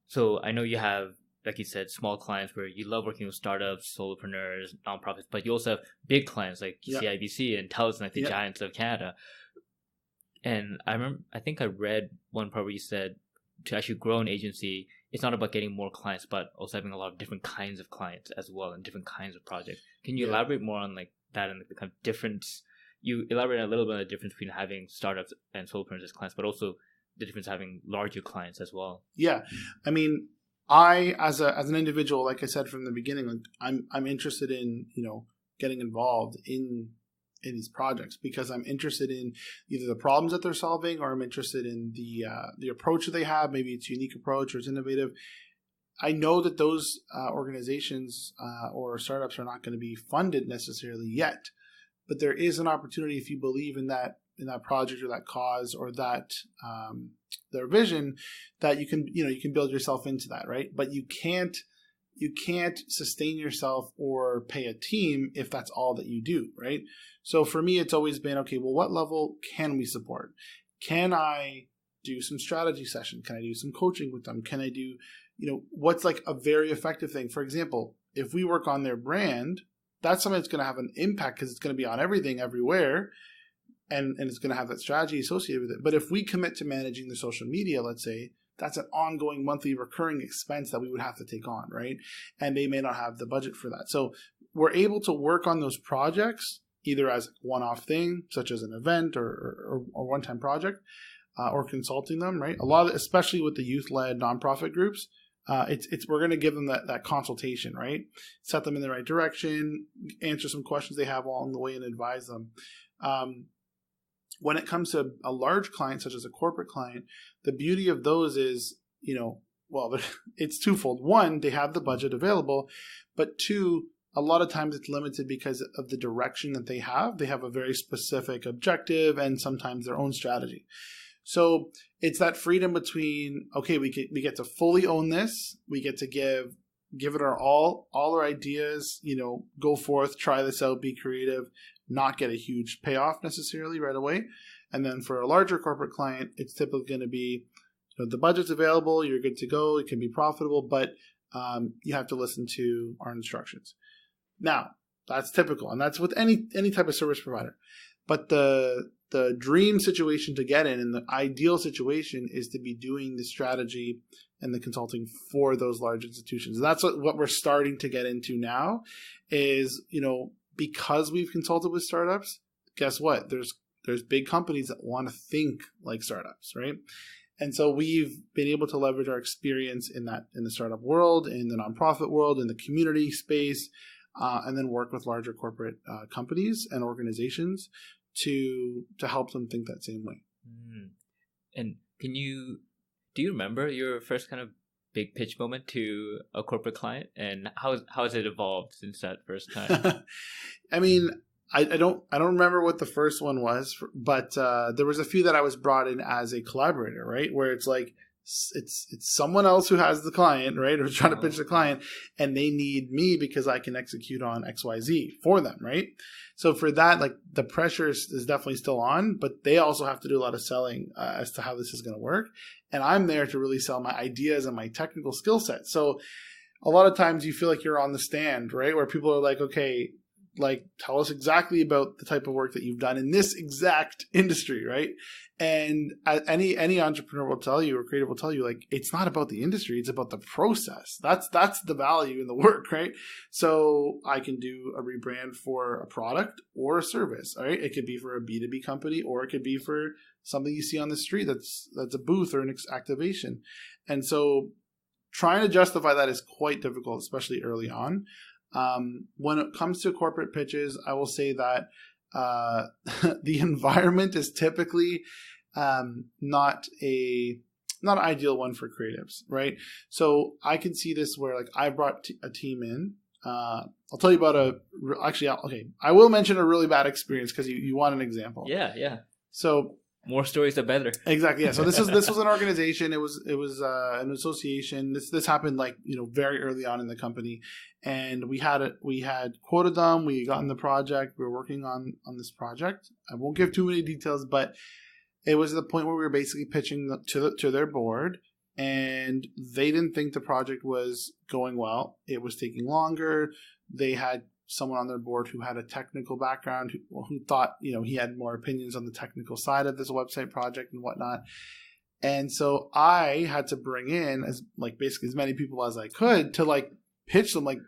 so I know you have, like you said, small clients where you love working with startups, solopreneurs, nonprofits, but you also have big clients like CIBC and TELUS, the giants of Canada. And I think I read one part where you said to actually grow an agency, it's not about getting more clients, but also having a lot of different kinds of clients as well and different kinds of projects. Can you elaborate more on that and the kind of difference? You elaborate a little bit on the difference between having startups and solopreneurs as clients, but also the difference having larger clients as well. Yeah, I mean, I as an individual, like I said from the beginning, I'm interested in getting involved in these projects because I'm interested in either the problems that they're solving, or I'm interested in the approach that they have. Maybe it's a unique approach or it's innovative. I know that those organizations or startups are not going to be funded necessarily yet, but there is an opportunity if you believe in that project or that cause or that their vision, that you can build yourself into that, right? But you can't sustain yourself or pay a team if that's all that you do, right? So for me, it's always been, okay, well, what level can we support? Can I do some strategy session? Can I do some coaching with them? Can I do, what's a very effective thing? For example, if we work on their brand, that's something that's going to have an impact because it's going to be on everything, everywhere. And it's going to have that strategy associated with it. But if we commit to managing the social media, let's say, that's an ongoing monthly recurring expense that we would have to take on, right? And they may not have the budget for that. So we're able to work on those projects either as a one-off thing, such as an event or a one-time project, or consulting them, right? A lot of, especially with the youth-led nonprofit groups, we're going to give them that consultation, right? Set them in the right direction, answer some questions they have along the way, and advise them. When it comes to a large client, such as a corporate client, the beauty of those is, it's twofold. One, they have the budget available, but two, a lot of times it's limited because of the direction that they have. They have a very specific objective and sometimes their own strategy. So it's that freedom between, okay, we get to fully own this. We get to give it all our ideas, go forth, try this out, be creative, not get a huge payoff necessarily right away. And then for a larger corporate client, it's typically going to be, the budget's available, you're good to go, it can be profitable, but you have to listen to our instructions. Now, that's typical, and that's with any type of service provider. But the dream situation to get in, and the ideal situation, is to be doing the strategy and the consulting for those large institutions. And that's what we're starting to get into now is, because we've consulted with startups, guess what? There's big companies that want to think like startups, right? And so we've been able to leverage our experience in the startup world, in the nonprofit world, in the community space, and then work with larger corporate companies and organizations to help them think that same way. And do you remember your first kind of big pitch moment to a corporate client, and how has it evolved since that first time? I mean, I don't remember what the first one was, but there was a few that I was brought in as a collaborator, right? Where it's like it's someone else who has the client, right? Or trying to pitch the client, and they need me because I can execute on XYZ for them, right? So for that, like the pressure is definitely still on, but they also have to do a lot of selling as to how this is going to work. And I'm there to really sell my ideas and my technical skill set. So a lot of times you feel like you're on the stand, right? Where people are like, okay, like tell us exactly about the type of work that you've done in this exact industry, right? And any entrepreneur will tell you, or creative will tell you, like, it's not about the industry, it's about the process. That's the value in the work, right? So I can do a rebrand for a product or a service, all right? It could be for a B2B company, or it could be for something you see on the street that's a booth or an activation. And so trying to justify that is quite difficult, especially early on. When it comes to corporate pitches, I will say that the environment is typically not an ideal one for creatives, right? So I can see this where, like, I brought a team in. I'll tell you about I will mention a really bad experience because you want an example. Yeah. So more stories, the better. Exactly. Yeah. So this was an organization. It was an association. This happened very early on in the company, and we had quoted them. We got in the project. We were working on this project. I won't give too many details, but it was at the point where we were basically pitching to their board, and they didn't think the project was going well. It was taking longer. They had someone on their board who had a technical background who thought, he had more opinions on the technical side of this website project and whatnot. And so I had to bring in basically as many people as I could to pitch them like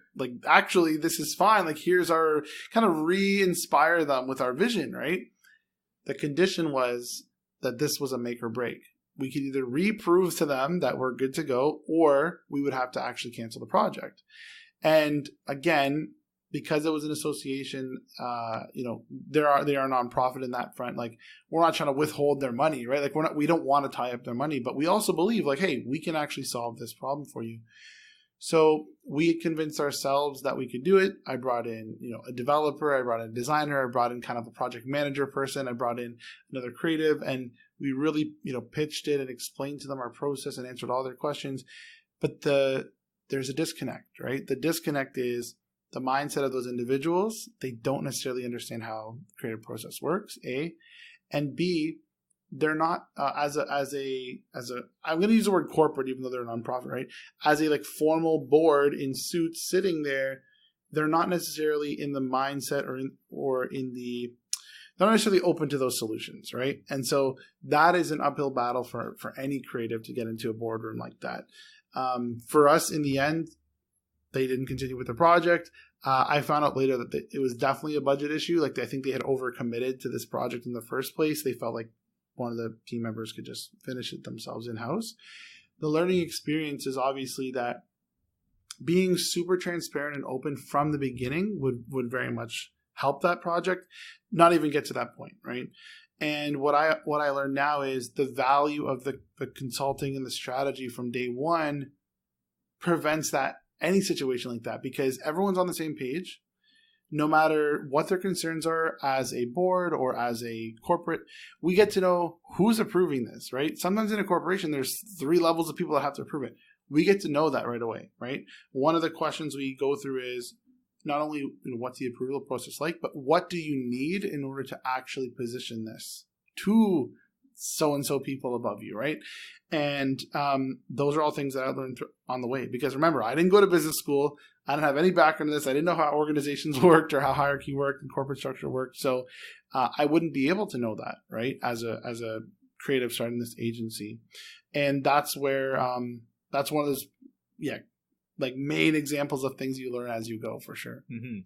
actually this is fine. Like, here's our kind of re-inspire them with our vision, right? The condition was that this was a make or break. We could either reprove to them that we're good to go, or we would have to actually cancel the project. And again, because it was an association, they are a nonprofit in that front. Like, we're not trying to withhold their money, right? Like, we don't want to tie up their money, but we also believe, like, hey, we can actually solve this problem for you. So we convinced ourselves that we could do it. I brought in, a developer. I brought in a designer. I brought in kind of a project manager person. I brought in another creative, and we really, pitched it and explained to them our process and answered all their questions. But there's a disconnect, right? The disconnect is the mindset of those individuals. They don't necessarily understand how the creative process works, A, and B, they're not as a I'm going to use the word corporate, even though they're a nonprofit, right? As a formal board in suits sitting there, they're not necessarily in the mindset they're not necessarily open to those solutions, right? And so that is an uphill battle for any creative to get into a boardroom like that. For us, in the end, they didn't continue with the project. I found out later that it was definitely a budget issue. Like, I think they had overcommitted to this project in the first place. They felt like one of the team members could just finish it themselves in-house. The learning experience is obviously that being super transparent and open from the beginning would very much help that project not even get to that point, right? And what I learned now is the value of the consulting and the strategy from day one prevents any situation like that, because everyone's on the same page. No matter what their concerns are as a board or as a corporate, we get to know who's approving this, right? Sometimes in a corporation, there's 3 levels of people that have to approve it. We get to know that right away, right? One of the questions we go through is not only what's the approval process like, but what do you need in order to actually position this to so-and-so people above you, right? And those are all things that I learned on the way. Because remember, I didn't go to business school. I didn't have any background in this. I didn't know how organizations worked or how hierarchy worked and corporate structure worked. So I wouldn't be able to know that, right? As a creative starting this agency. And that's where, that's one of those, main examples of things you learn as you go, for sure. Mm-hmm.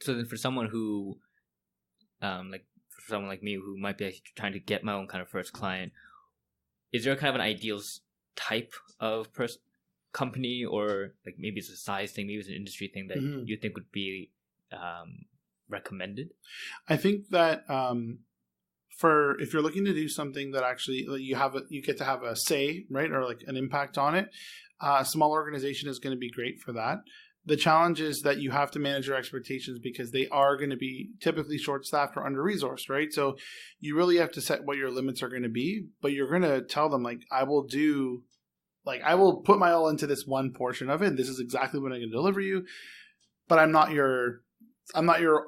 So then for someone who, for someone like me who might be actually trying to get my own kind of first client, is there kind of an ideal type of company, or like maybe it's a size thing, maybe it's an industry thing that you think would be recommended? I think that if you're looking to do something that actually you get to have a say, right, or like an impact on it, a small organization is going to be great for that. The challenge is that you have to manage your expectations because they are going to be typically short-staffed or under-resourced, right? So you really have to set what your limits are going to be, but you're going to tell them, like, I will put my all into this one portion of it. This is exactly what I'm going to deliver you, but I'm not your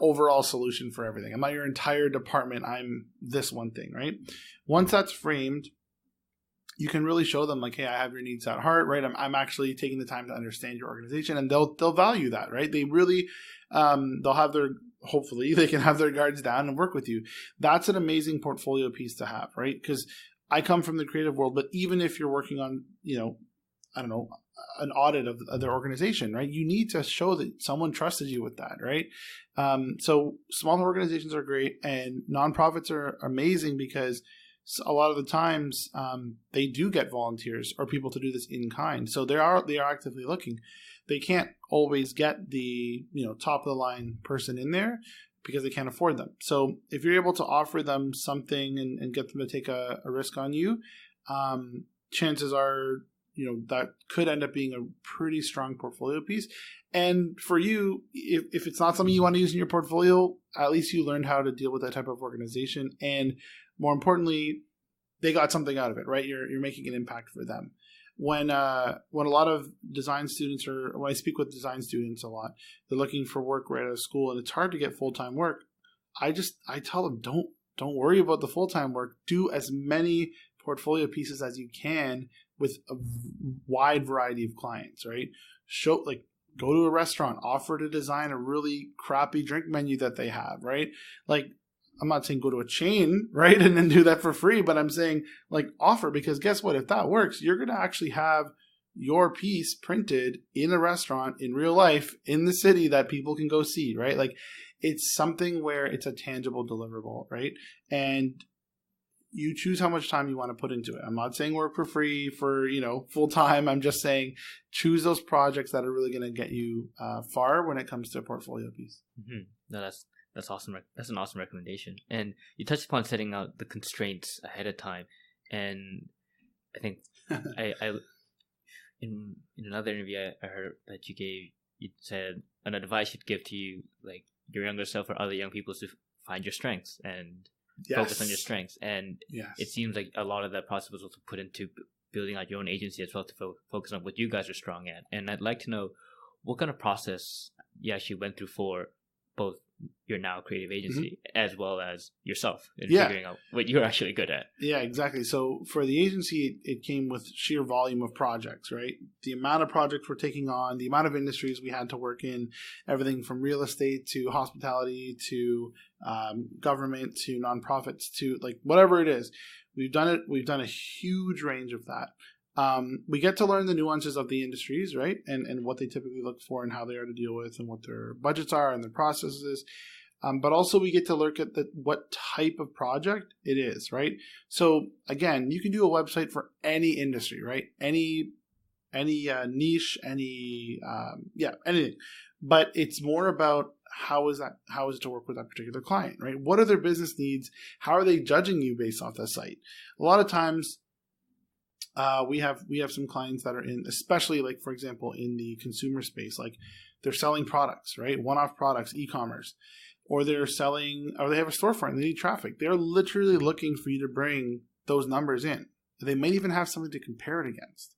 overall solution for everything. I'm not your entire department. I'm this one thing, right? Once that's framed, you can really show them, like, hey, I have your needs at heart, right? I'm actually taking the time to understand your organization, and they'll value that, right? They really, hopefully they can have their guards down and work with you. That's an amazing portfolio piece to have, right? Because I come from the creative world, but even if you're working on, an audit of their organization, right? You need to show that someone trusted you with that, right? So small organizations are great, and nonprofits are amazing because a lot of the times they do get volunteers or people to do this in kind. So they are actively looking. They can't always get the top of the line person in there because they can't afford them. So if you're able to offer them something and get them to take a risk on you, chances are that could end up being a pretty strong portfolio piece. And for you, if it's not something you want to use in your portfolio, at least you learned how to deal with that type of organization. And more importantly, they got something out of it, right? You're making an impact for them. When a lot of design students, or when I speak with design students a lot, they're looking for work right out of school, and it's hard to get full-time work. I tell them, don't worry about the full-time work. Do as many portfolio pieces as you can with a wide variety of clients, right? Go to a restaurant, offer to design a really crappy drink menu that they have, right? Like, I'm not saying go to a chain, right, and then do that for free, but I'm saying, like, offer, because guess what? If that works, you're going to actually have your piece printed in a restaurant in real life in the city that people can go see, right? Like, it's something where it's a tangible deliverable, right? And you choose how much time you want to put into it. I'm not saying work for free for, full time. I'm just saying choose those projects that are really going to get you far when it comes to a portfolio piece. Mm-hmm. No, that's awesome. That's an awesome recommendation. And you touched upon setting out the constraints ahead of time. And I think I in another interview I heard that you said an advice you'd give to you, like your younger self or other young people, is to find your strengths and focus on your strengths. And it seems like a lot of that process was also put into building out your own agency as well, to focus on what you guys are strong at. And I'd like to know what kind of process you actually went through for both your now creative agency as well as yourself in figuring out what you're actually good at. Yeah, exactly. So for the agency, it came with sheer volume of projects, right? The amount of projects we're taking on, the amount of industries we had to work in, everything from real estate to hospitality to government to nonprofits to like whatever it is. We've done it. We've done a huge range of that. We get to learn the nuances of the industries, right? And what they typically look for and how they are to deal with and what their budgets are and their processes. But also we get to look at what type of project it is, right? So again, you can do a website for any industry, right? Any niche, anything. But it's more about how is it to work with that particular client, right? What are their business needs? How are they judging you based off that site? A lot of times, we have some clients that are in, especially like, for example, in the consumer space, like they're selling products, right? One-off products, e-commerce, or they have a storefront, they need traffic. They're literally looking for you to bring those numbers in. They might even have something to compare it against.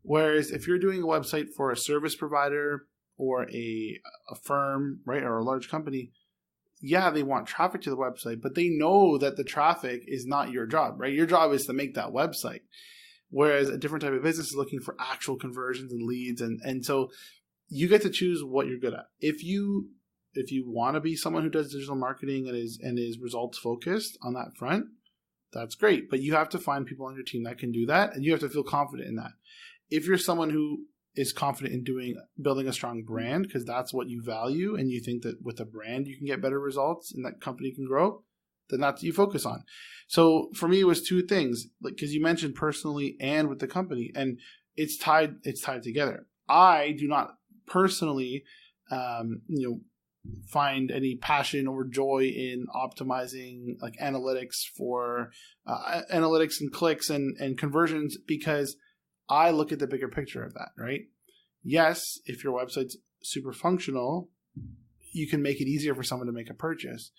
Whereas if you're doing a website for a service provider or a firm, right, or a large company, they want traffic to the website, but they know that the traffic is not your job, right? Your job is to make that website. Whereas a different type of business is looking for actual conversions and leads. And so you get to choose what you're good at. If you want to be someone who does digital marketing and is results focused on that front, that's great. But you have to find people on your team that can do that, and you have to feel confident in that. If you're someone who is confident in building a strong brand because that's what you value, and you think that with a brand you can get better results and that company can grow, then that's what you focus on. So for me, it was two things, like because you mentioned personally and with the company, and it's tied together. I do not personally, find any passion or joy in optimizing like analytics for analytics and clicks and conversions, because I look at the bigger picture of that, right? Yes, if your website's super functional, you can make it easier for someone to make a purchase.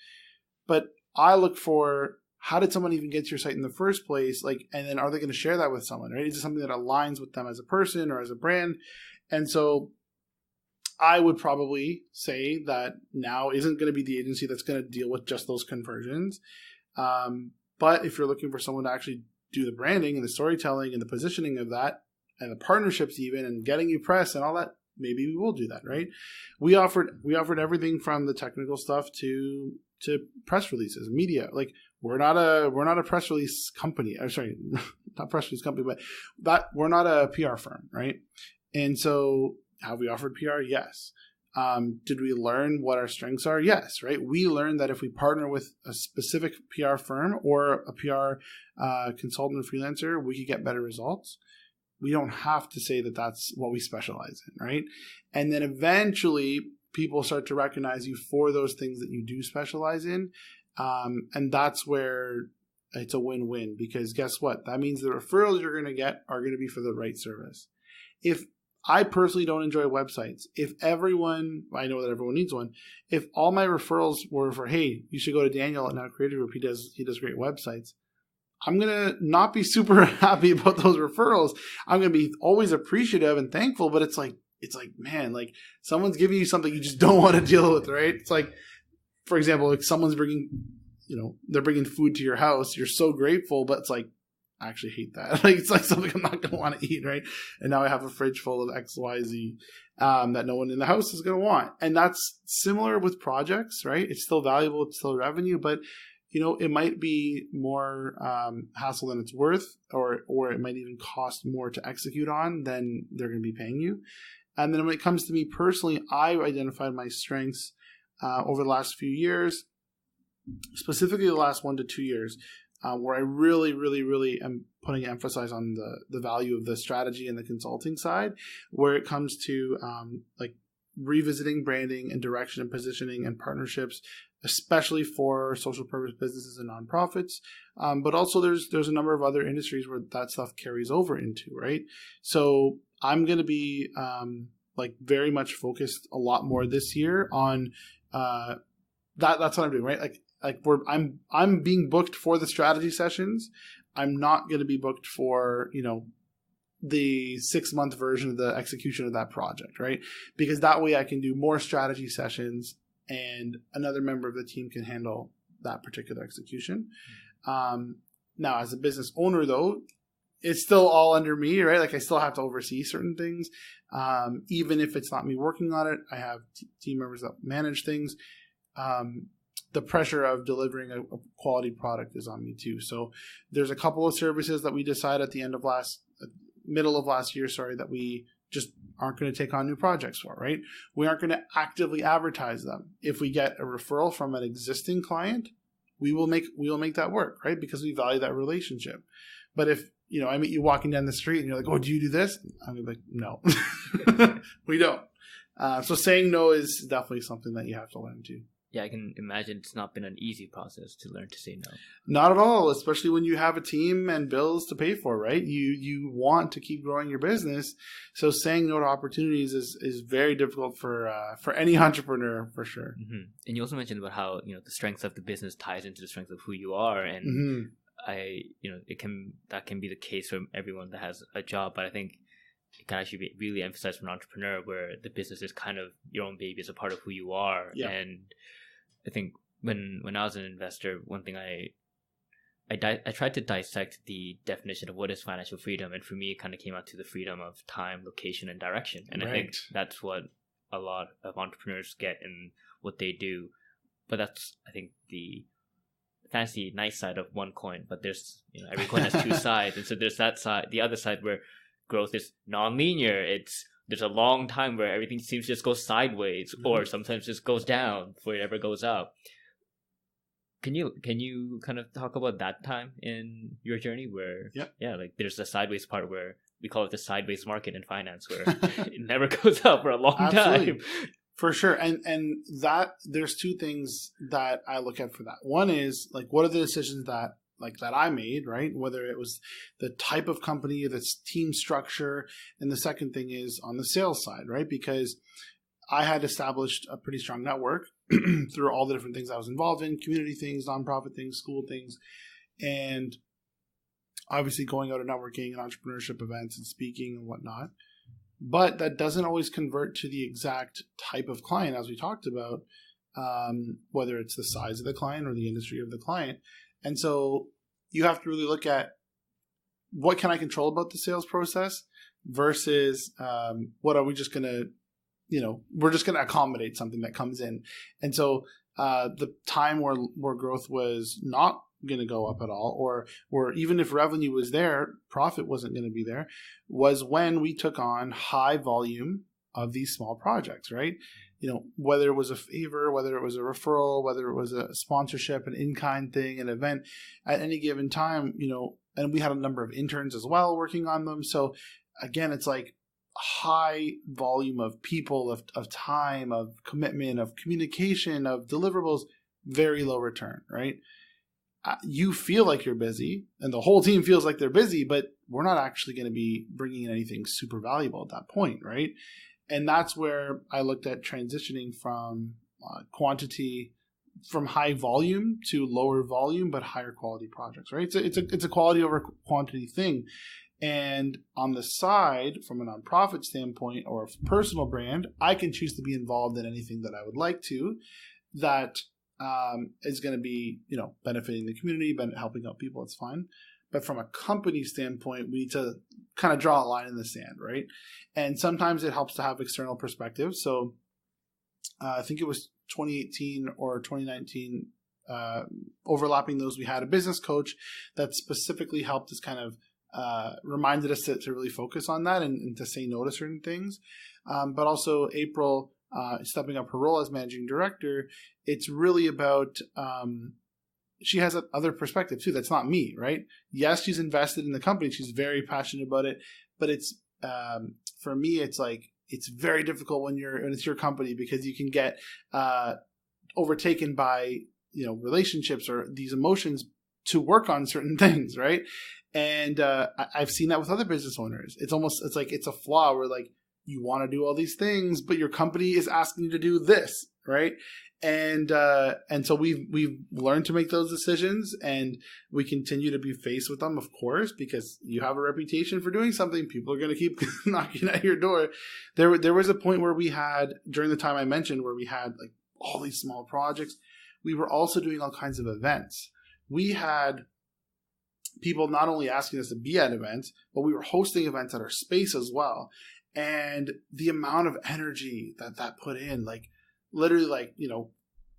But I look for, how did someone even get to your site in the first place? Like, and then are they going to share that with someone, right? Is it something that aligns with them as a person or as a brand? And so I would probably say that now isn't going to be the agency that's going to deal with just those conversions. But if you're looking for someone to actually do the branding and the storytelling and the positioning of that and the partnerships even and getting you press and all that, maybe we will do that, right? We offered everything from the technical stuff to press releases, media. Like we're not a press release company. I'm sorry, not press release company, but that we're not a PR firm, right? And so have we offered PR? Yes. Did we learn what our strengths are? Yes, right? We learned that if we partner with a specific PR firm or a PR consultant or freelancer, we could get better results. We don't have to say that that's what we specialize in, right? And then eventually people start to recognize you for those things that you do specialize in. And that's where it's a win-win, because guess what? That means the referrals you're going to get are going to be for the right service. If I personally don't enjoy websites, I know that everyone needs one. If all my referrals were for, hey, you should go to Daniel at Now Creative Group, he does great websites, I'm going to not be super happy about those referrals. I'm going to be always appreciative and thankful, but it's like, man, like someone's giving you something you just don't want to deal with, right? It's like, for example, like someone's they're bringing food to your house. You're so grateful, but it's like, I actually hate that. Like it's like something I'm not going to want to eat, right? And now I have a fridge full of XYZ that no one in the house is going to want. And that's similar with projects, right? It's still valuable, it's still revenue, but it might be more hassle than it's worth, or it might even cost more to execute on than they're going to be paying you. And then when it comes to me personally, I've identified my strengths over the last few years, specifically the last 1 to 2 years, where I really, really, really am putting emphasis on the value of the strategy and the consulting side, where it comes to like revisiting branding and direction and positioning and partnerships, especially for social purpose businesses and nonprofits. But also there's a number of other industries where that stuff carries over into, right? So I'm going to be like very much focused a lot more this year on that's what I'm doing, right? I'm being booked for the strategy sessions. I'm not going to be booked for, the 6-month version of the execution of that project, right? Because that way I can do more strategy sessions and another member of the team can handle that particular execution. Now, as a business owner, though, it's still all under me, right? Like I still have to oversee certain things. Even if it's not me working on it, I have team members that manage things. The pressure of delivering a quality product is on me too. So there's a couple of services that we decided at the middle of last year, that we just aren't going to take on new projects for, right? We aren't going to actively advertise them. If we get a referral from an existing client, we will make that work, right? Because we value that relationship. But if, I meet you walking down the street and you're like, oh, do you do this? I'm going to be like, no, we don't. So saying no is definitely something that you have to learn to. Yeah, I can imagine it's not been an easy process to learn to say no. Not at all, especially when you have a team and bills to pay for, right? You want to keep growing your business. So saying no to opportunities is very difficult for any entrepreneur, for sure. Mm-hmm. And you also mentioned about how, the strength of the business ties into the strength of who you are. And that can be the case for everyone that has a job. But I think it can actually be really emphasized for an entrepreneur, where the business is kind of your own baby, as a part of who you are. Yeah. And I think when I was an investor, one thing I tried to dissect the definition of what is financial freedom, and for me, it kind of came out to the freedom of time, location, and direction. And right. I think that's what a lot of entrepreneurs get in what they do. But that's, I think, the fancy, nice side of one coin. But there's, every coin has two sides, and so there's that side, the other side where growth is non-linear. It's there's a long time where everything seems to just go sideways, or sometimes just goes down before it ever goes up. Can you kind of talk about that time in your journey where like there's the sideways part where we call it the sideways market in finance, where it never goes up for a long time. For sure. And that there's two things that I look at for that. One is like, what are the decisions that I made, right? Whether it was the type of company, the team structure. And the second thing is on the sales side, right? Because I had established a pretty strong network through all the different things I was involved in, community things, nonprofit things, school things, and obviously going out and networking and entrepreneurship events and speaking and whatnot. But that doesn't always convert to the exact type of client, as we talked about, whether it's the size of the client or the industry of the client. And so you have to really look at what can I control about the sales process versus what are we just going to, we're just going to accommodate something that comes in. And so the time where growth was not going to go up at all, or even if revenue was there, profit wasn't going to be there, was when we took on high volume of these small projects, right? Whether it was a favor, whether it was a referral, whether it was a sponsorship, an in-kind thing, an event at any given time, and we had a number of interns as well working on them. So again, it's like high volume of people, of time, of commitment, of communication, of deliverables, very low return, right? You feel like you're busy and the whole team feels like they're busy, but we're not actually going to be bringing in anything super valuable at that point, right? And that's where I looked at transitioning from quantity, from high volume to lower volume, but higher quality projects, right? It's a quality over quantity thing. And on the side, from a nonprofit standpoint or a personal brand, I can choose to be involved in anything that I would like to that is going to be, benefiting the community, helping out people. It's fine. But from a company standpoint, we need to kind of draw a line in the sand, right? And sometimes it helps to have external perspective. So I think it was 2018 or 2019, overlapping those, we had a business coach that specifically helped us kind of reminded us to really focus on that and to say no to certain things. But also April, stepping up her role as managing director, it's really about she has another perspective too. That's not me, right? Yes, she's invested in the company. She's very passionate about it. But it's for me, it's like it's very difficult when it's your company because you can get overtaken by relationships or these emotions to work on certain things, right? And I've seen that with other business owners. It's like it's a flaw where like you want to do all these things, but your company is asking you to do this, right? And so we've learned to make those decisions, and we continue to be faced with them, of course, because you have a reputation for doing something. People are going to keep knocking at your door. There was a point where we had, during the time I mentioned, where we had like all these small projects. We were also doing all kinds of events. We had people not only asking us to be at events, but we were hosting events at our space as well. And the amount of energy that put in, like literally like,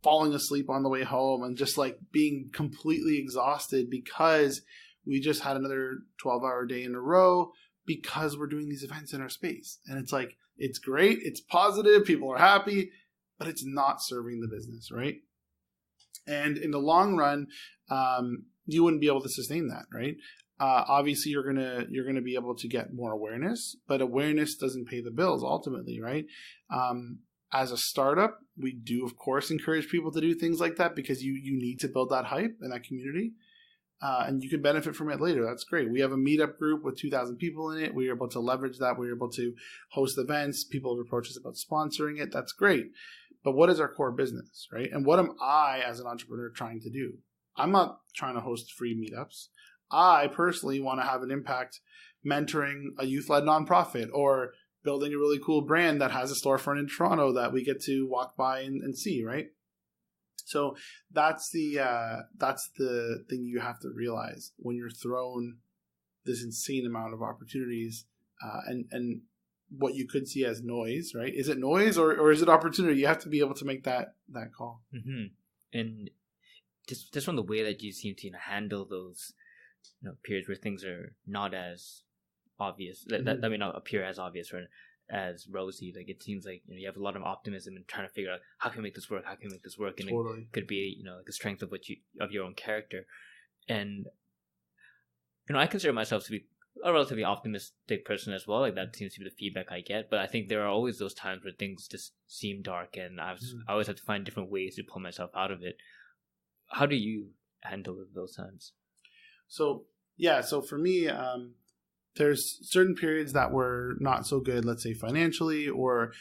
falling asleep on the way home and just like being completely exhausted because we just had another 12-hour day in a row because we're doing these events in our space. And it's like, it's great. It's positive. People are happy, but it's not serving the business, right? And in the long run, you wouldn't be able to sustain that, right? Obviously, you're gonna be able to get more awareness, but awareness doesn't pay the bills ultimately, right? As a startup, we do of course encourage people to do things like that because you need to build that hype and that community, and you can benefit from it later. That's great. We have a meetup group with 2,000 people in it. We were able to leverage that. We were able to host events. People have approached us about sponsoring it. That's great. But what is our core business, right? And what am I as an entrepreneur trying to do? I'm not trying to host free meetups. I personally want to have an impact mentoring a youth-led nonprofit or building a really cool brand that has a storefront in Toronto that we get to walk by and see, right? So that's the thing you have to realize when you're thrown this insane amount of opportunities and what you could see as noise, right? Is it noise or is it opportunity? You have to be able to make that call. Mm-hmm. And just from the way that you seem to handle those periods where things are not as obvious, that may not appear as obvious, right? as rosy. Like it seems like you have a lot of optimism and trying to figure out how can I make this work, and Totally. it could be like a strength of of your own character. And I consider myself to be a relatively optimistic person as well. Like that seems to be the feedback I get. But I think there are always those times where things just seem dark, and I always have to find different ways to pull myself out of it. How do you handle those times? So for me, there's certain periods that were not so good, let's say financially, or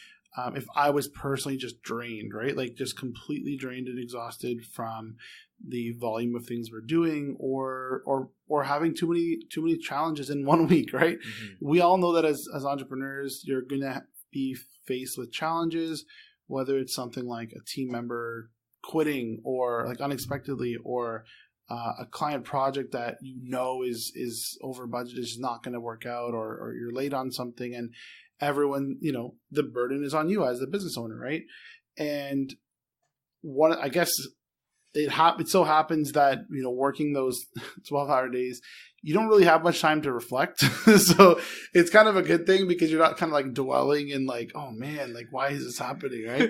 if I was personally just drained, right? Like just completely drained and exhausted from the volume of things we're doing, or having too many challenges in 1 week, right? Mm-hmm. We all know that as entrepreneurs, you're going to be faced with challenges, whether it's something like a team member quitting or like unexpectedly, or a client project that is over budget, is not going to work out, or you're late on something, and everyone, the burden is on you as the business owner, right? And I guess it so happens that working those 12-hour days, you don't really have much time to reflect. So it's kind of a good thing, because you're not kind of like dwelling in like, oh man, like why is this happening, right?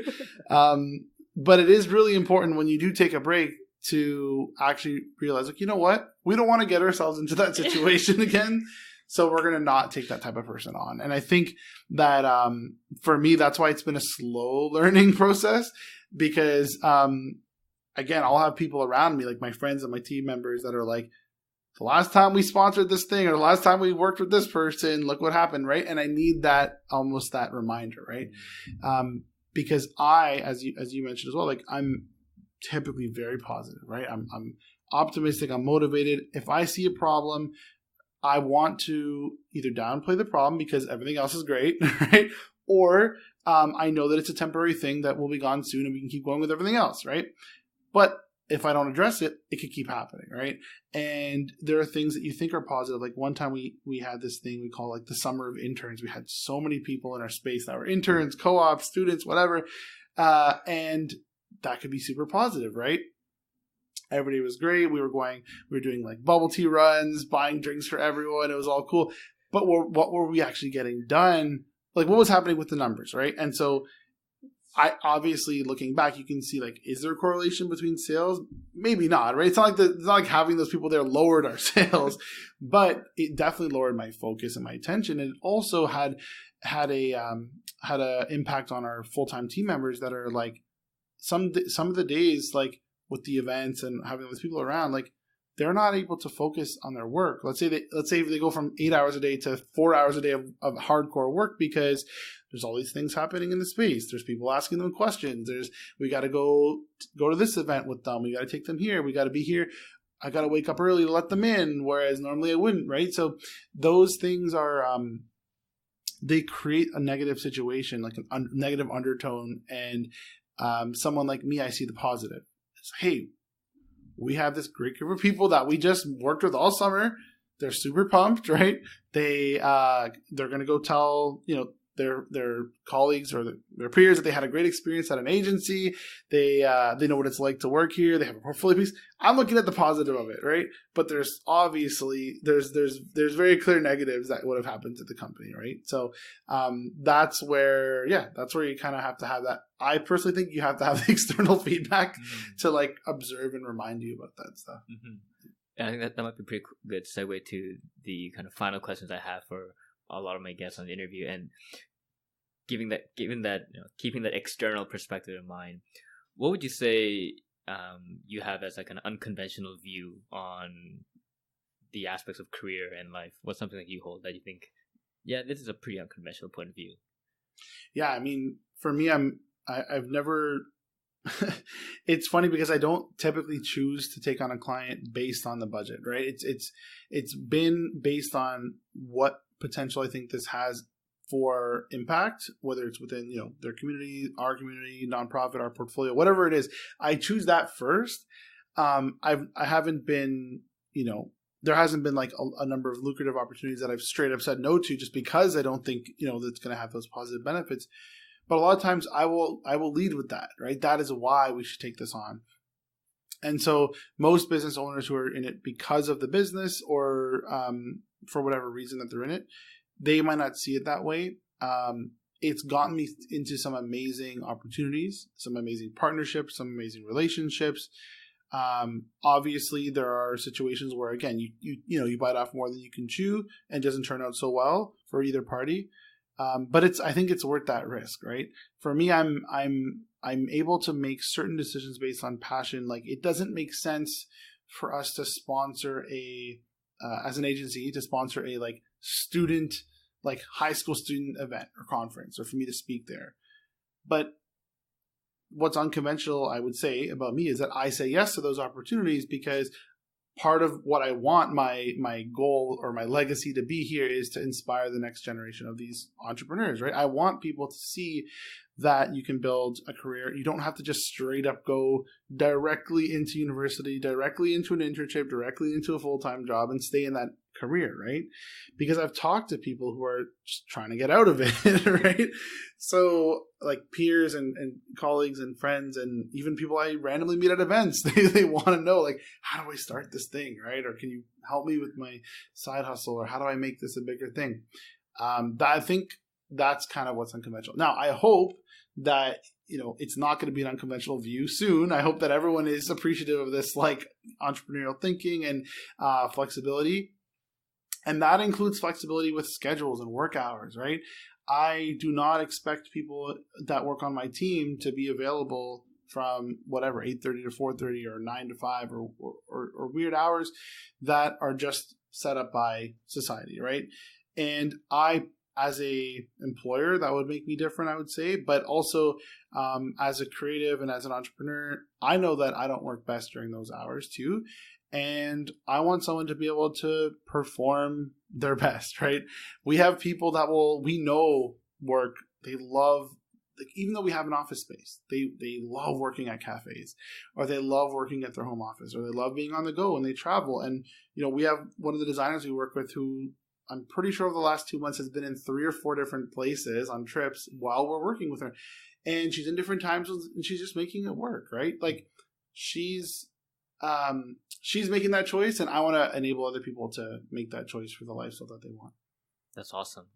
But it is really important when you do take a break to actually realize, like, you know what? We don't want to get ourselves into that situation again. So we're going to not take that type of person on. And I think that for me, that's why it's been a slow learning process, because again, I'll have people around me, like my friends and my team members, that are like, the last time we sponsored this thing, or the last time we worked with this person, look what happened, right? And I need that reminder, right? Because as you mentioned as well, like I'm typically very positive, right? I'm optimistic, I'm motivated. If I see a problem, I want to either downplay the problem because everything else is great, right? Or I know that it's a temporary thing that will be gone soon and we can keep going with everything else, right? But if I don't address it, it could keep happening, right? And there are things that you think are positive. Like one time we had this thing we call like the summer of interns. We had so many people in our space that were interns, co-ops, students, whatever. And that could be super positive, right? Everybody was great. We were doing like bubble tea runs, buying drinks for everyone. It was all cool. But what were we actually getting done? Like what was happening with the numbers, right? And so I obviously, looking back, you can see like, is there a correlation between sales? Maybe not, right? It's not like having those people there lowered our sales, but it definitely lowered my focus and my attention. And it also had a impact on our full-time team members that are like, some of the days, like with the events and having those people around, like they're not able to focus on their work. Let's say they go from 8 hours a day to 4 hours a day of hardcore work, because there's all these things happening in the space. There's people asking them questions. We got to go to this event with them. We got to take them here. We got to be here. I got to wake up early to let them in, whereas normally I wouldn't, right? So those things are, they create a negative situation, like a negative undertone. And someone like me, I see the positive. It's, hey, we have this great group of people that we just worked with all summer. They're super pumped, right? They're going to go tell, their colleagues or their peers that they had a great experience at an agency. They know what it's like to work here. They have a portfolio piece. I'm looking at the positive of it, right? But there's obviously there's very clear negatives that would have happened to the company, right? So that's where you kind of have to have that. I personally think you have to have the external feedback to like observe and remind you about that stuff. Mm-hmm. I think that might be a pretty good segue to the kind of final questions I have for a lot of my guests on the interview. And keeping that external perspective in mind, what would you say you have as like an unconventional view on the aspects of career and life? What's something that you hold that you think, this is a pretty unconventional point of view? Yeah, I mean, for me, I've never. It's funny because I don't typically choose to take on a client based on the budget, right? It's been based on what potential I think this has for impact, whether it's within their community, our community, nonprofit, our portfolio, whatever it is. I choose that first. I haven't been there hasn't been like a number of lucrative opportunities that I've straight up said no to just because I don't think that's going to have those positive benefits. But a lot of times I will lead with that, right? That is why we should take this on. And so most business owners who are in it because of the business or for whatever reason that they're in it, they might not see it that way. it's gotten me into some amazing opportunities, some amazing partnerships, some amazing relationships. Obviously, there are situations where, again, you bite off more than you can chew, and it doesn't turn out so well for either party. But I think it's worth that risk, right? For me, I'm able to make certain decisions based on passion. Like, it doesn't make sense for us to sponsor as an agency, to sponsor a like student, like high school student event or conference, or for me to speak there. But what's unconventional, I would say, about me is that I say yes to those opportunities because part of what I want my goal or my legacy to be here is to inspire the next generation of these entrepreneurs, right? I want people to see that you can build a career. You don't have to just straight up go directly into university, directly into an internship, directly into a full-time job and stay in that career, right? Because I've talked to people who are just trying to get out of it, right? So like peers and colleagues and friends and even people I randomly meet at events, they want to know, like, how do I start this thing, right? Or can you help me with my side hustle? Or how do I make this a bigger thing? I think that's kind of what's unconventional. Now, I hope that, it's not going to be an unconventional view soon. I hope that everyone is appreciative of this, like, entrepreneurial thinking and flexibility. And that includes flexibility with schedules and work hours, right? I do not expect people that work on my team to be available from whatever, 8:30 to 4:30 or 9 to 5 or weird hours that are just set up by society, right? And as a employer, that would make me different, I would say. But also as a creative and as an entrepreneur, I know that I don't work best during those hours too. And I want someone to be able to perform their best, right? We have people that we know work. They love, like, even though we have an office space, they love working at cafes, or they love working at their home office, or they love being on the go and they travel. And, we have one of the designers we work with who I'm pretty sure over the last 2 months has been in 3 or 4 different places on trips while we're working with her. And she's in different time zones and she's just making it work, right? Like, she's making that choice, and I want to enable other people to make that choice for the lifestyle that they want. That's awesome.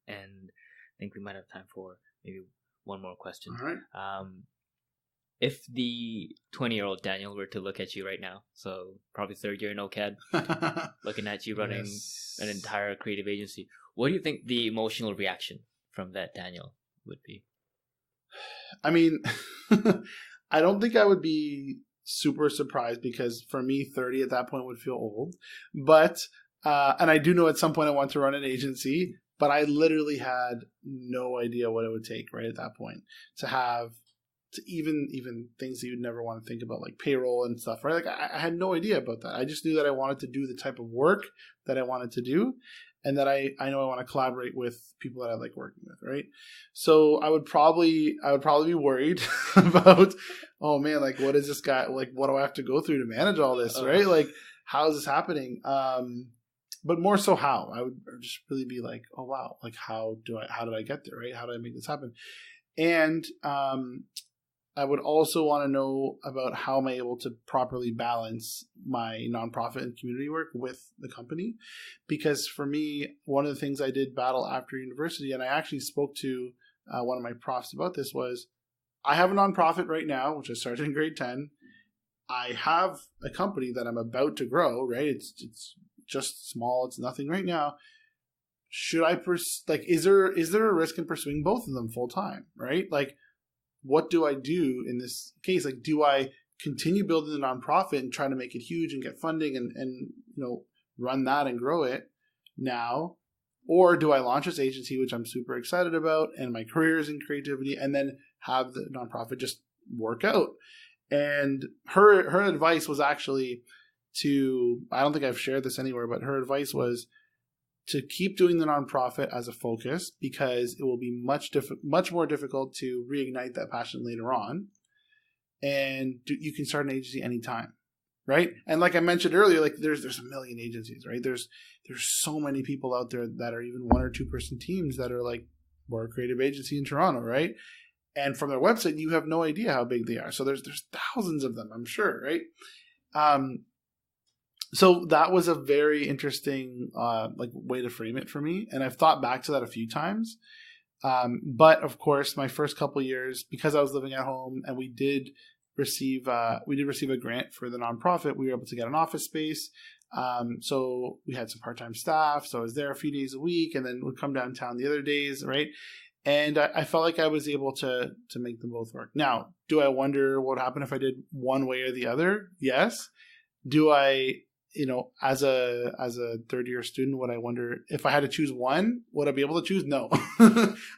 And I think we might have time for maybe one more question. All right. If the 20-year-old Daniel were to look at you right now, so probably third year in OCAD, looking at you running an entire creative agency, what do you think the emotional reaction from that Daniel would be? I mean, I don't think I would be super surprised, because for me, 30 at that point would feel old. But, and I do know at some point I want to run an agency, but I literally had no idea what it would take right at that point to even things that you'd never want to think about, like payroll and stuff, right? Like I had no idea about that. I just knew that I wanted to do the type of work that I wanted to do, and that I know I want to collaborate with people that I like working with, right? So I would probably be worried about, oh man, like, what is this guy, like, what do I have to go through to manage all this, right? Like, how is this happening? But more so how. I would just really be like, oh wow, like how did I get there, right? How did I make this happen? And I would also want to know about how am I able to properly balance my nonprofit and community work with the company. Because for me, one of the things I did battle after university, and I actually spoke to one of my profs about this, was I have a nonprofit right now, which I started in grade 10. I have a company that I'm about to grow, right? It's just small. It's nothing right now. Should I is there a risk in pursuing both of them full time, right? Like, what do I do in this case? Like, do I continue building the nonprofit and try to make it huge and get funding and run that and grow it now? Or do I launch this agency, which I'm super excited about, and my career is in creativity, and then have the nonprofit just work out? And her advice was actually I don't think I've shared this anywhere, but her advice was to keep doing the nonprofit as a focus, because it will be much more difficult to reignite that passion later on. And you can start an agency anytime, right? And like I mentioned earlier, like there's a million agencies, right? There's so many people out there that are even 1 or 2 person teams that are like, we're a creative agency in Toronto, right? And from their website, you have no idea how big they are. So there's thousands of them, I'm sure, right? So that was a very interesting way to frame it for me, and I've thought back to that a few times. But of course, my first couple years, because I was living at home, and we did receive a grant for the nonprofit, we were able to get an office space. So we had some part-time staff. So I was there a few days a week, and then would come downtown the other days, right? And I felt like I was able to make them both work. Now, do I wonder what would happen if I did one way or the other? Yes. Do I, as a third year student, would I wonder if I had to choose one, would I be able to choose? No.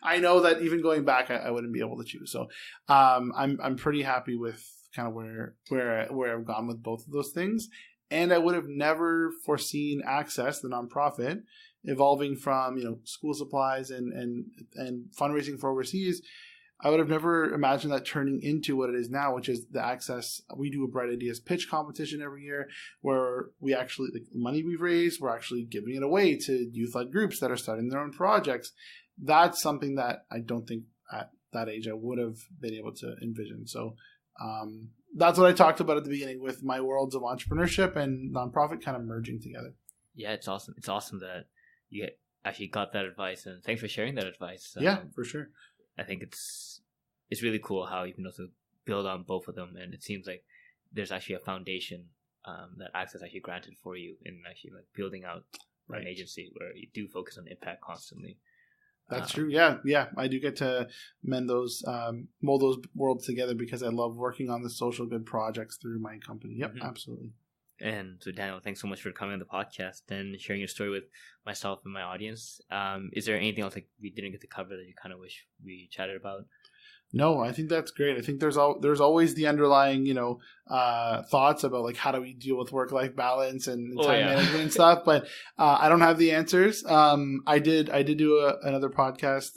I know that even going back, I wouldn't be able to choose. So I'm pretty happy with kind of where I've gone with both of those things. And I would have never foreseen Access, the nonprofit, evolving from school supplies and fundraising for overseas. I would have never imagined that turning into what it is now, which is the Access. We do a Bright Ideas pitch competition every year, where we actually, the money we've raised, we're actually giving it away to youth-led groups that are starting their own projects. That's something that I don't think at that age I would have been able to envision. So that's what I talked about at the beginning, with my worlds of entrepreneurship and nonprofit kind of merging together. Yeah, it's awesome. It's awesome that you actually got that advice, and thanks for sharing that advice. Yeah, for sure. I think it's really cool how you can also build on both of them, and it seems like there's actually a foundation that Access actually granted for you in actually like building out an agency where you do focus on impact constantly. That's true. Yeah. I do get to mold those worlds together because I love working on the social good projects through my company. Yep, absolutely. And so, Daniel, thanks so much for coming on the podcast and sharing your story with myself and my audience. Is there anything else like we didn't get to cover that you kind of wish we chatted about? No, I think that's great. I think there's always the underlying, thoughts about like how do we deal with work-life balance and time management and stuff. But I don't have the answers. I did do another podcast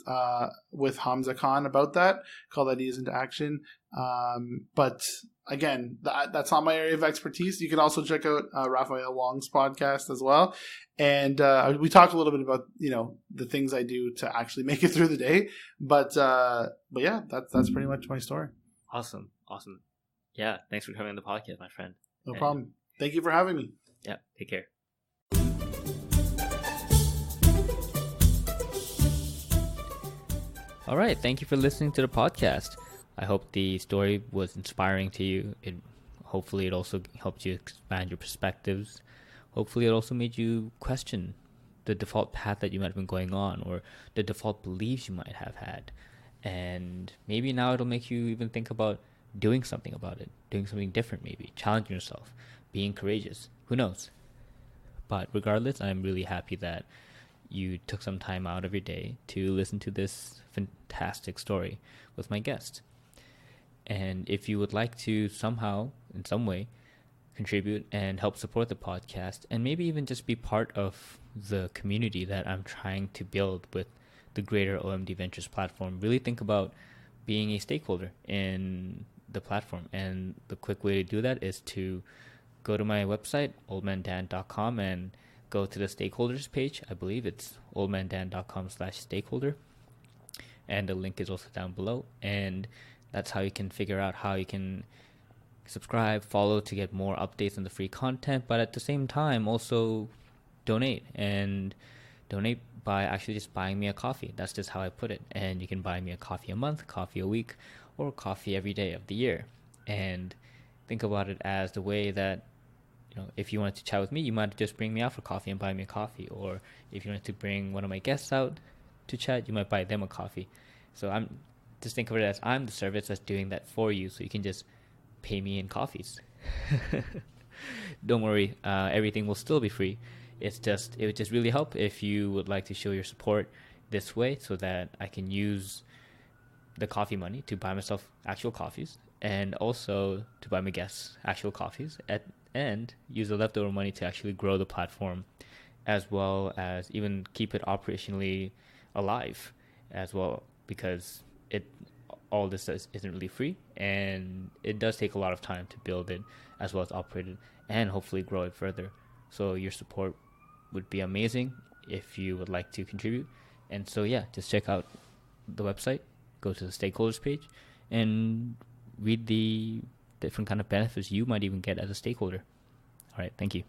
with Hamza Khan about that, called Ideas into Action. But again, that's not my area of expertise. You can also check out Raphael Wong's podcast as well. And we talked a little bit about, the things I do to actually make it through the day. But yeah, that's pretty much my story. Awesome. Yeah, thanks for coming on the podcast, my friend. No problem. Thank you for having me. Yeah, take care. All right, thank you for listening to the podcast. I hope the story was inspiring to you. Hopefully it also helped you expand your perspectives. Hopefully it also made you question the default path that you might have been going on, or the default beliefs you might have had. And maybe now it'll make you even think about doing something about it, doing something different, maybe challenging yourself, being courageous. Who knows? But regardless, I'm really happy that you took some time out of your day to listen to this fantastic story with my guest. And if you would like to somehow, in some way, contribute and help support the podcast, and maybe even just be part of the community that I'm trying to build with the greater OMD Ventures platform, really think about being a stakeholder in the platform. And the quick way to do that is to go to my website, oldmandan.com, and go to the stakeholders page. I believe it's oldmandan.com/stakeholder. And the link is also down below. And that's how you can figure out how you can subscribe, follow to get more updates on the free content, but at the same time also donate by actually just buying me a coffee. That's just how I put it. And you can buy me a coffee a month, coffee a week, or coffee every day of the year. And think about it as the way that, if you wanted to chat with me, you might just bring me out for coffee and buy me a coffee. Or if you wanted to bring one of my guests out to chat, you might buy them a coffee. So just think of it as I'm the service that's doing that for you, so you can just pay me in coffees. Don't worry, everything will still be free. It would just really help if you would like to show your support this way, so that I can use the coffee money to buy myself actual coffees, and also to buy my guests actual coffees, and use the leftover money to actually grow the platform, as well as even keep it operationally alive as well, because all this isn't really free, and it does take a lot of time to build it as well as operate it and hopefully grow it further. So your support would be amazing if you would like to contribute. And so yeah, just check out the website, go to the stakeholders page, and read the different kind of benefits you might even get as a stakeholder. All right, thank you.